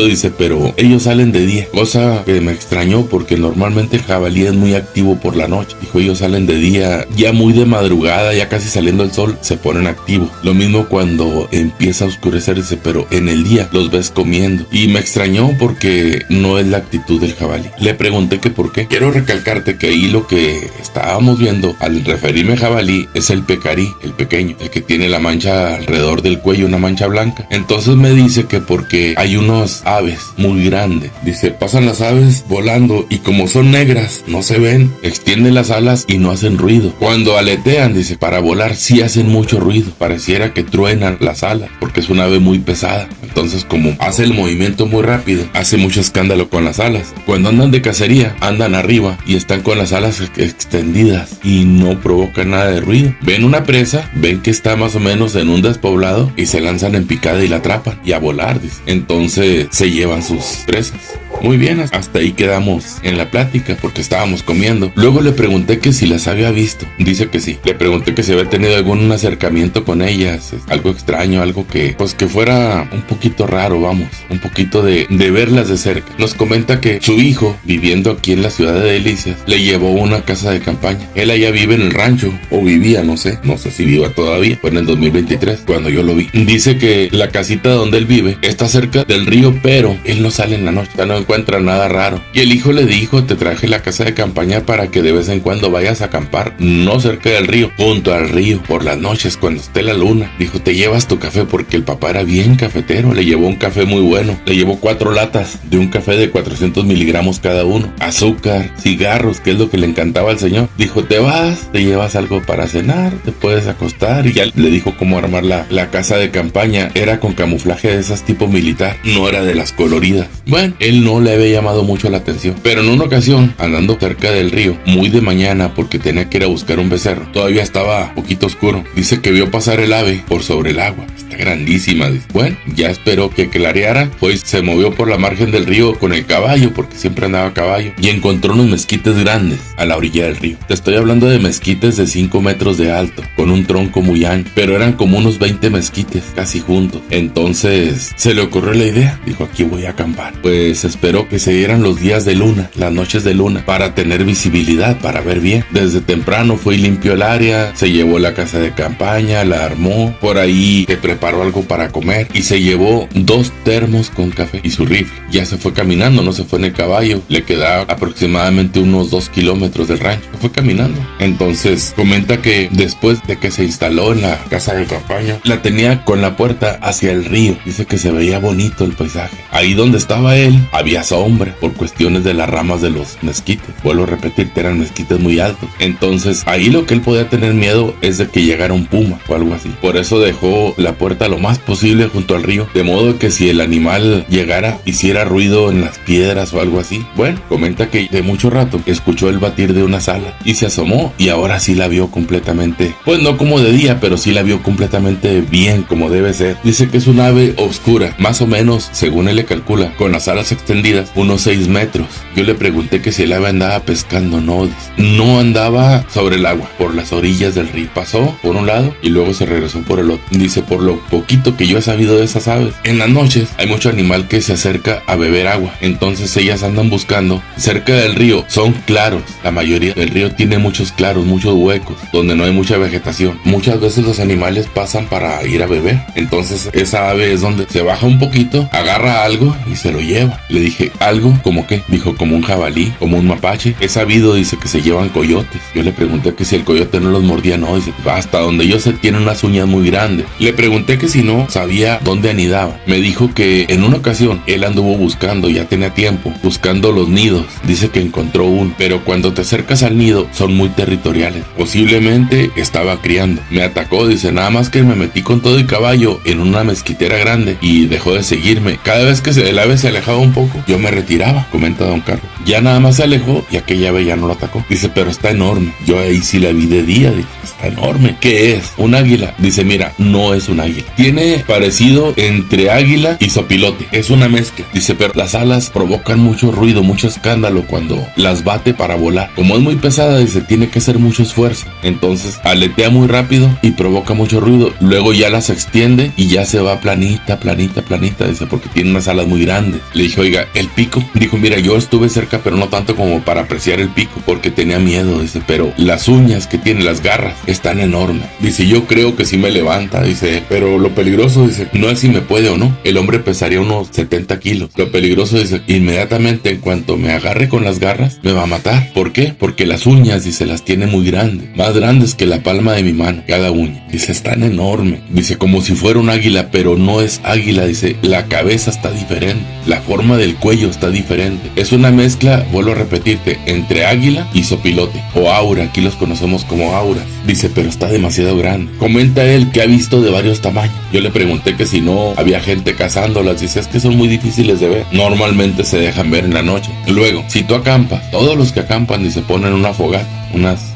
A: dice, pero ellos salen de día. Cosa que me extrañó porque normalmente el jabalí es muy activo por la noche. Dijo, ellos salen de día, ya muy de madrugada, ya casi saliendo el sol, se ponen activos. Lo mismo cuando empieza a oscurecer, dice, pero en el día los ves comiendo. Y me extrañó porque no es la actitud del jabalí. Le pregunté que por qué. Quiero recalcarte que ahí lo que estábamos viendo al referirme a jabalí es el pecarí, el pequeño, el que tiene la mancha alrededor del cuello, una mancha blanca. Entonces me dice que porque hay unos aves muy grandes. Dice, pasan las aves volando y como son negras, no se ven, extienden las alas y no hacen ruido. Cuando aletean, dice, para volar sí hacen mucho ruido. Pareciera que truenan las alas porque es una ave muy pesada. Entonces, como hace el movimiento muy rápido, hace mucho escándalo con las alas. Cuando andan de cacería, andan arriba y están con las alas extendidas y no provocan nada de ruido. Ven una presa, ven que está más o menos en un despoblado y se lanzan en picada y la atrapan y a volar, dice. Entonces se llevan sus presas. Muy bien, hasta ahí quedamos en la plática porque estábamos comiendo. Luego le pregunté que si las había visto. Dice que sí. Le pregunté que si había tenido algún acercamiento con ellas, algo extraño, algo que pues que fuera un poquito raro, vamos, un poquito de verlas de cerca. Nos comenta que su hijo, viviendo aquí en la ciudad de Delicias, le llevó una casa de campaña. Él allá vive en el rancho, o vivía, no sé si viva todavía. Fue en el 2023 cuando yo lo vi. Dice que la casita donde él vive está cerca del río, pero él no sale en la noche, no encuentra nada raro. Y el hijo le dijo, te traje la casa de campaña para que de vez en cuando vayas a acampar, no cerca del río, junto al río, por las noches cuando esté la luna. Dijo, te llevas tu café, porque el papá era bien cafetero. Le llevó un café muy bueno, le llevó 4 latas de un café de 400 miligramos cada uno, azúcar, cigarros, que es lo que le encantaba al señor. Dijo, te vas, te llevas algo para cenar, te puedes acostar. Y ya le dijo cómo armar la casa de campaña. Era con camuflaje de esas tipo militar, no era de las coloridas. Bueno, él no le había llamado mucho la atención, pero en una ocasión, andando cerca del río, muy de mañana porque tenía que ir a buscar un becerro, todavía estaba un poquito oscuro, dice que vio pasar el ave por sobre el agua. Está grandísima, dice. Bueno, ya esperó que clareara, pues se movió por la margen del río con el caballo, porque siempre andaba a caballo, y encontró unos mezquites grandes a la orilla del río. Te estoy hablando de mezquites de 5 metros de alto, con un tronco muy ancho, pero eran como unos 20 mezquites casi juntos. Entonces se le ocurrió la idea, dijo, aquí voy a acampar. Pues esperó que se dieran los días de luna, las noches de luna, para tener visibilidad, para ver bien. Desde temprano fue y limpió el área, se llevó la casa de campaña, la armó, por ahí se preparó preparó algo para comer y se llevó 2 termos con café y su rifle. Ya se fue caminando, no se fue en el caballo, le quedaba aproximadamente unos 2 kilómetros del rancho, se fue caminando. Entonces comenta que después de que se instaló en la casa de campaña, la tenía con la puerta hacia el río. Dice que se veía bonito el paisaje. Ahí donde estaba él había sombra por cuestiones de las ramas de los mezquites. Vuelvo a repetirte, eran mezquites muy altos. Entonces ahí lo que él podía tener miedo es de que llegara un puma o algo así. Por eso dejó la puerta lo más posible junto al río, de modo que si el animal llegara, hiciera ruido en las piedras o algo así. Bueno, comenta que de mucho rato escuchó el batir de una sala y se asomó y ahora sí la vio completamente, pues no como de día, pero sí la vio completamente bien, como debe ser. Dice que es un ave oscura, más o menos, según él le calcula, con las alas extendidas, unos 6 metros. Yo le pregunté que si el ave andaba pescando. No andaba sobre el agua, por las orillas del río. Pasó por un lado y luego se regresó por el otro. Dice, por lo poquito que yo he sabido de esas aves, en las noches hay mucho animal que se acerca a beber agua. Entonces ellas andan buscando cerca del río. Son claros. La mayoría del río tiene muchos claros, muchos huecos, donde no hay mucha vegetación. Muchas veces los animales pasan para ir a beber. Entonces esa ave es donde se baja un poquito, agarra algo y se lo lleva. Le dije, ¿algo? ¿Cómo qué? Dijo, como un jabalí, como un mapache. He sabido, dice, que se llevan coyotes. Yo le pregunté que si el coyote no los mordía. No, dice, hasta donde yo sé tiene unas uñas muy grandes. Le pregunté que si no sabía dónde anidaba. Me dijo que en una ocasión él anduvo buscando, ya tenía tiempo, buscando los nidos. Dice que encontró uno, pero cuando te acercas al nido son muy territoriales. Posiblemente estaba criando. Me atacó, dice, nada más que me metí con todo el caballo en una mezquitera grande y dejó de seguirme. Cada vez que el ave se alejaba un poco, yo me retiraba, comenta don Carlos. Ya nada más se alejó y aquella ave ya no lo atacó. Dice, pero está enorme. Yo ahí sí la vi de día, dice, está enorme. ¿Qué es? ¿Un águila? Dice, mira, no es un águila. Tiene parecido entre águila y zopilote. Es una mezcla. Dice, pero las alas provocan mucho ruido, mucho escándalo cuando las bate para volar. Como es muy pesada, dice, tiene que hacer mucho esfuerzo. Entonces aletea muy rápido y provoca mucho ruido. Luego ya las extiende y ya se va planita, planita, planita. Dice, porque tiene unas alas muy grandes. Le dije, oiga, el pico. Dijo, mira, yo estuve cerca, pero no tanto como para apreciar el pico, porque tenía miedo. Dice, pero las uñas que tiene, las garras, están enormes. Dice, yo creo que sí me levanta. Dice, pero lo peligroso, dice, no es si me puede o no. El hombre pesaría unos 70 kilos. Lo peligroso, dice, inmediatamente en cuanto me agarre con las garras, me va a matar. ¿Por qué? Porque las uñas, dice, las tiene muy grandes. Más grandes que la palma de mi mano, cada uña. Dice, están enormes. Dice, como si fuera un águila, pero no es águila. Dice, la cabeza está diferente. La forma del cuello está diferente. Es una mezcla, vuelvo a repetirte, entre águila y zopilote. O aura, aquí los conocemos como auras. Dice, pero está demasiado grande. Comenta él que ha visto de varios tamaños. Yo le pregunté que si no había gente cazándolas. Dice, es que son muy difíciles de ver. Normalmente se dejan ver en la noche. Luego, si tú acampas, todos los que acampan, dice, ponen una fogata.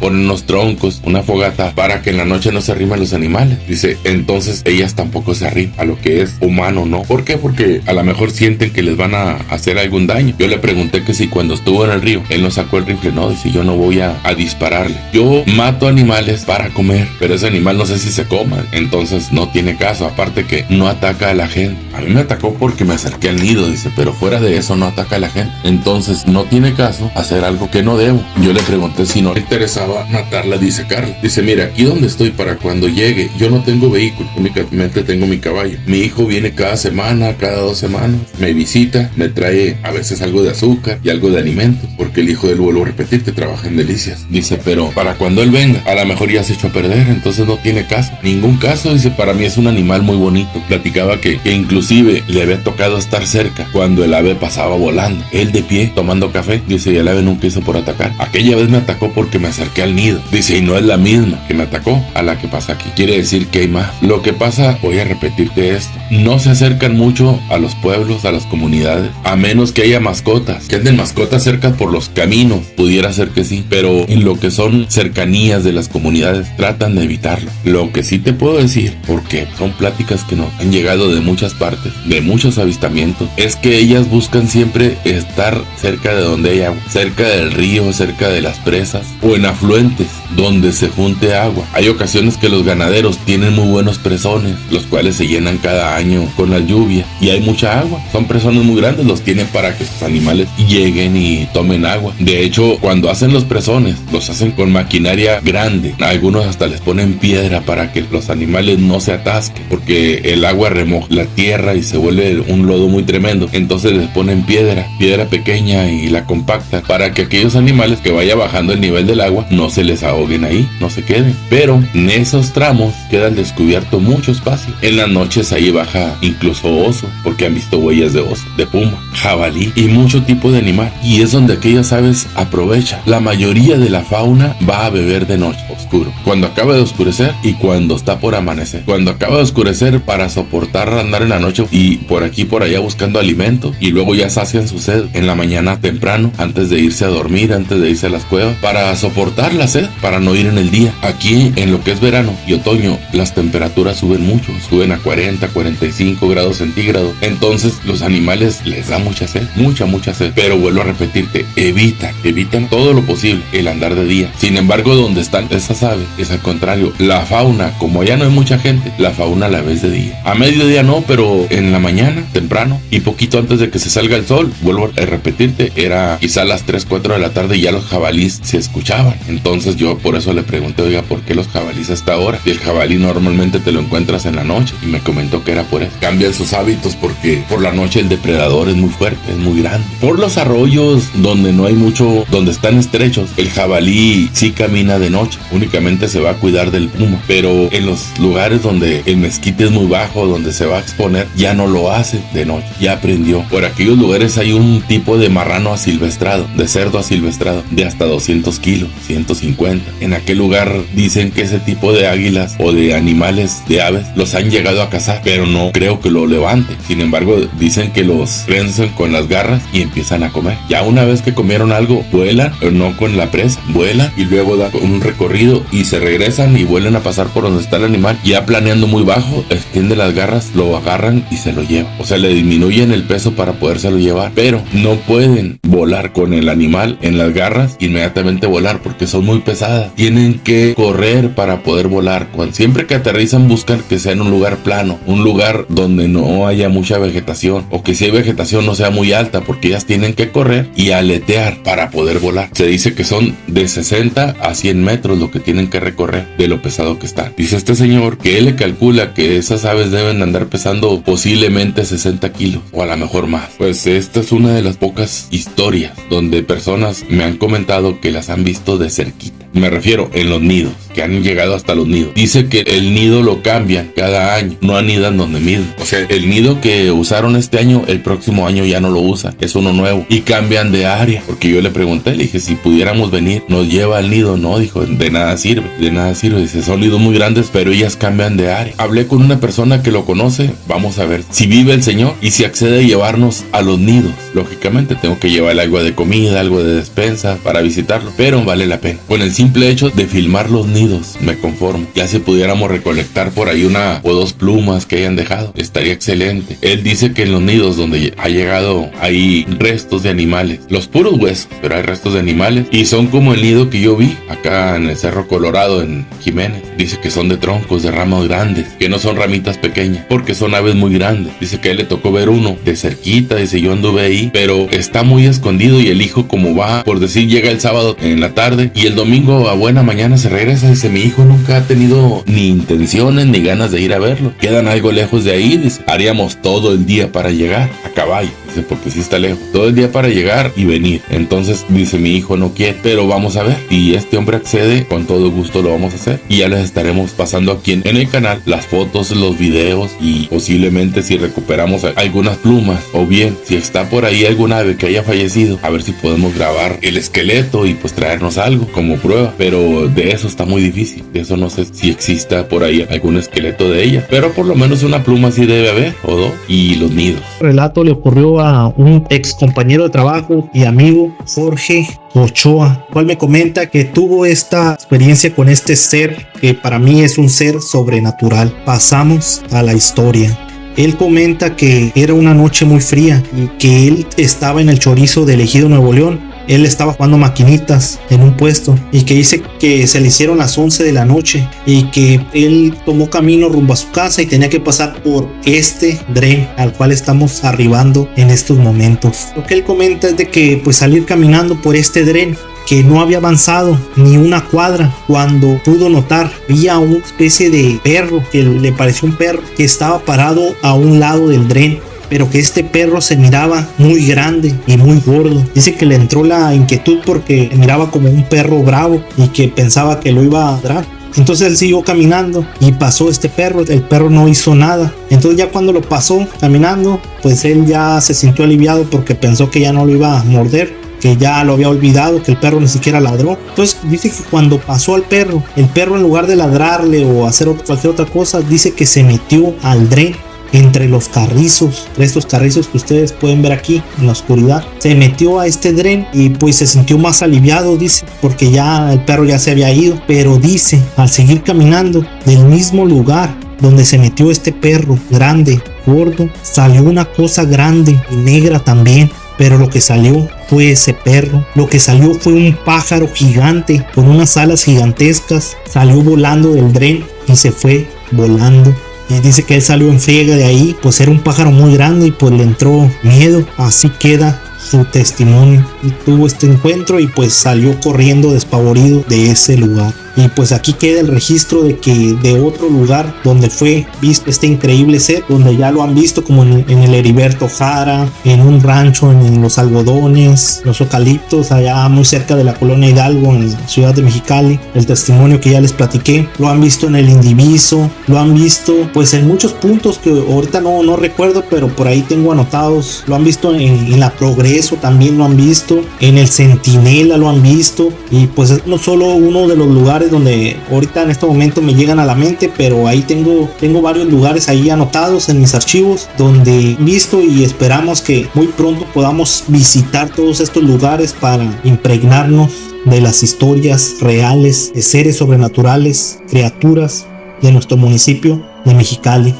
A: Ponen unos troncos, una fogata para que en la noche no se arrimen los animales. Dice, entonces ellas tampoco se arriman a lo que es humano, ¿no? ¿Por qué? Porque a lo mejor sienten que les van a hacer algún daño. Yo le pregunté que si cuando estuvo en el río, él no sacó el rifle. No, dice, yo no voy a dispararle. Yo mato animales para comer, pero ese animal no sé si se coma. Entonces no tiene caso, aparte que no ataca a la gente. A mí me atacó porque me acerqué al nido, dice, pero fuera de eso no ataca a la gente. Entonces no tiene caso hacer algo que no debo. Yo le pregunté si no le interesaba matarla, dice Carla. Dice, mira, aquí donde estoy para cuando llegue, yo no tengo vehículo, únicamente tengo mi caballo. Mi hijo viene cada semana, cada 2 semanas, me visita, me trae a veces algo de azúcar y algo de alimentos, porque el hijo de él, vuelvo a repetir, que trabaja en Delicias. Dice, pero para cuando él venga, a lo mejor ya se echó a perder, entonces no tiene caso. Ningún caso, dice, para mí es un animal muy bonito. Platicaba que inclusive le había tocado estar cerca cuando el ave pasaba volando. Él de pie, tomando café, dice, y el ave nunca hizo por atacar. Aquella vez me atacó porque me acerqué al nido. Dice, y no es la misma que me atacó a la que pasa aquí. Quiere decir que hay más. Lo que pasa, voy a repetirte esto, no se acercan mucho a los pueblos, a las comunidades, a menos que haya mascotas. Que anden mascotas cerca por los caminos, pudiera ser que sí, pero en lo que son cercanías de las comunidades, tratan de evitarlo. Lo que sí te puedo decir, porque son pláticas que nos han llegado de muchas partes, de muchos avistamientos, es que ellas buscan siempre estar cerca de donde hay agua, cerca del río, cerca de las presas, o en afluentes donde se junte agua. Hay ocasiones que los ganaderos tienen muy buenos presones, los cuales se llenan cada año con la lluvia y hay mucha agua. Son presones muy grandes, los tienen para que sus animales lleguen y tomen agua. De hecho, cuando hacen los presones, los hacen con maquinaria grande. Algunos hasta les ponen piedra para que los animales no se atasquen, porque el agua remoja la tierra y se vuelve un lodo muy tremendo. Entonces les ponen piedra pequeña y la compacta para que aquellos animales que vaya bajando el nivel del agua no se les ahoguen ahí, no se queden. Pero en esos tramos queda al descubierto mucho espacio. En las noches ahí baja incluso oso, porque han visto huellas de oso, de puma, jabalí y mucho tipo de animal. Y es donde aquellas aves aprovechan. La mayoría de la fauna va a beber de noche, oscuro, cuando acaba de oscurecer y cuando está por amanecer. Cuando acaba de oscurecer, para soportar andar en la noche y por aquí por allá buscando alimento, y luego ya sacian su sed en la mañana temprano, antes de irse a dormir, antes de irse a las cuevas, para soportar la sed, para no ir en el día. Aquí en lo que es verano y otoño, las temperaturas suben mucho, suben a 40, 45 grados centígrados. Entonces los animales les da mucha sed, mucha sed. Pero vuelvo a repetirte, evitan todo lo posible el andar de día. Sin embargo, donde están esas aves es al contrario. La fauna, como ya no hay mucha gente, la fauna la ves de día. A mediodía no, pero en la mañana, temprano y poquito antes de que se salga el sol, vuelvo a repetirte, era quizá a las 3, 4 de la tarde y ya los jabalís se escuchaban. Entonces yo por eso le pregunté, oiga, ¿por qué los jabalís hasta ahora? Y el jabalí normalmente te lo encuentras en la noche, y me comentó que era por eso. Cambian sus hábitos porque por la noche el depredador es muy fuerte, es muy grande. Por los arroyos donde no hay mucho, donde están estrechos, el jabalí sí camina de noche, únicamente se va a cuidar del puma. Pero en los lugares donde el mezquite es muy bajo, donde se va a exponer, ya no lo hace de noche, ya aprendió. Por aquellos lugares hay un tipo de marrano asilvestrado, de cerdo asilvestrado, de hasta 200 kilos, 150. En aquel lugar dicen que ese tipo de águilas o de animales, de aves, los han llegado a cazar, pero no creo que lo levanten. Sin embargo, dicen que los prenden con las garras y empiezan a comer. Ya una vez que comieron algo, vuelan, no con la presa, vuelan y luego dan un recorrido y se regresan y vuelven a pasar por donde está el animal. Ya planeando muy bajo, extiende las garras, lo agarran y se lo llevan. O sea, le disminuyen el peso para podérselo llevar, pero no pueden volar con el animal en las garras, inmediatamente volar, porque son muy pesadas. Tienen que correr para poder volar. Siempre que aterrizan buscan que sea en un lugar plano, un lugar donde no haya mucha vegetación, o que si hay vegetación no sea muy alta, porque ellas tienen que correr y aletear para poder volar. Se dice que son de 60 a 100 metros lo que tienen que recorrer de lo pesado que están. Dice este señor que él le calcula que esas aves deben andar pesando posiblemente 60 kilos o a lo mejor más. Pues esta es una de las pocas historias donde personas me han comentado que las han visto de cerquita. Me refiero en los nidos, que han llegado hasta los nidos. Dice que el nido lo cambian cada año, no anidan donde miden. O sea, el nido que usaron este año, el próximo año ya no lo usan, es uno nuevo. Y cambian de área, porque yo le pregunté, le dije, si pudiéramos venir, nos lleva al nido. No, dijo, de nada sirve, de nada sirve. Dice, son nidos muy grandes, pero ellas cambian de área. Hablé con una persona que lo conoce, vamos a ver si vive el señor y si accede a llevarnos a los nidos. Lógicamente tengo que llevarle algo de comida, algo de despensa para visitarlo, pero vale la pena. Con el simple hecho de filmar los nidos me conformo. Ya si pudiéramos recolectar por ahí una o dos plumas que hayan dejado, estaría excelente. Él dice que en los nidos donde ha llegado hay restos de animales, los puros huesos, pero hay restos de animales y son como el nido que yo vi acá en el Cerro Colorado en Jiménez. Dice que son de troncos, de ramas grandes, que no son ramitas pequeñas, porque son aves muy grandes. Dice que a él le tocó ver uno de cerquita, dice, yo anduve ahí, pero está muy escondido y el hijo, como va, por decir, llega el sábado en la tarde y el domingo a buena mañana se regresa. Dice, mi hijo nunca ha tenido ni intenciones ni ganas de ir a verlo, quedan algo lejos de ahí. Dice, haríamos todo el día para llegar a caballo. Dice, porque sí está lejos, todo el día para llegar y venir. Entonces dice, mi hijo no quiere, pero vamos a ver, si este hombre accede, con todo gusto lo vamos a hacer y ya les estaremos pasando aquí en el canal las fotos, los videos y posiblemente si recuperamos algunas plumas o bien si está por ahí algún ave que haya fallecido, a ver si podemos grabar el esqueleto y pues traernos algo como prueba. Pero de eso está muy difícil, de eso no sé si exista por ahí algún esqueleto de ella, pero por lo menos una pluma sí debe haber o dos. Y los nidos.
B: El relato le ocurrió a un ex compañero de trabajo y amigo, Jorge Ochoa, cual me comenta que tuvo esta experiencia con este ser que para mí es un ser sobrenatural. Pasamos a la historia. Él comenta que era una noche muy fría y que él estaba en el Chorizo de Ejido, Nuevo León, él estaba jugando maquinitas en un puesto y que dice que se le hicieron las 11 de la noche y que él tomó camino rumbo a su casa y tenía que pasar por este dren al cual estamos arribando en estos momentos. Lo que él comenta es de que pues salir caminando por este dren, que no había avanzado ni una cuadra cuando pudo notar, había una especie de perro que le pareció un perro que estaba parado a un lado del dren, pero que este perro se miraba muy grande y muy gordo. Dice que le entró la inquietud porque miraba como un perro bravo y que pensaba que lo iba a ladrar. Entonces él siguió caminando y pasó este perro, el perro no hizo nada. Entonces ya cuando lo pasó caminando, pues él ya se sintió aliviado porque pensó que ya no lo iba a morder, que ya lo había olvidado, que el perro ni siquiera ladró. Entonces dice que cuando pasó al perro, el perro en lugar de ladrarle o hacer cualquier otra cosa, dice que se metió al dren entre los carrizos, estos carrizos que ustedes pueden ver aquí en la oscuridad. Se metió a este dren y pues se sintió más aliviado, dice, porque ya el perro ya se había ido. Pero dice, al seguir caminando del mismo lugar donde se metió este perro grande, gordo, salió una cosa grande y negra también. Pero lo que salió fue ese perro. Lo que salió fue un pájaro gigante con unas alas gigantescas. Salió volando del dren y se fue volando. Y dice que él salió en friega de ahí, pues era un pájaro muy grande y pues le entró miedo. Así queda su testimonio. Y tuvo este encuentro y pues salió corriendo despavorido de ese lugar. Y pues aquí queda el registro de que de otro lugar donde fue visto este increíble ser, donde ya lo han visto como en el Heriberto Jara, en un rancho en los algodones, los eucaliptos, allá muy cerca de la colonia Hidalgo en la ciudad de Mexicali. El testimonio que ya les platiqué, lo han visto en el Indiviso, lo han visto pues en muchos puntos que ahorita no recuerdo, pero por ahí tengo anotados. Lo han visto en la Progreso, también lo han visto, en el Centinela lo han visto. Y pues es no solo uno de los lugares donde ahorita en este momento me llegan a la mente, pero ahí tengo varios lugares ahí anotados en mis archivos donde he visto, y esperamos que muy pronto podamos visitar todos estos lugares para impregnarnos de las historias reales de seres sobrenaturales, criaturas de nuestro municipio de Mexicali.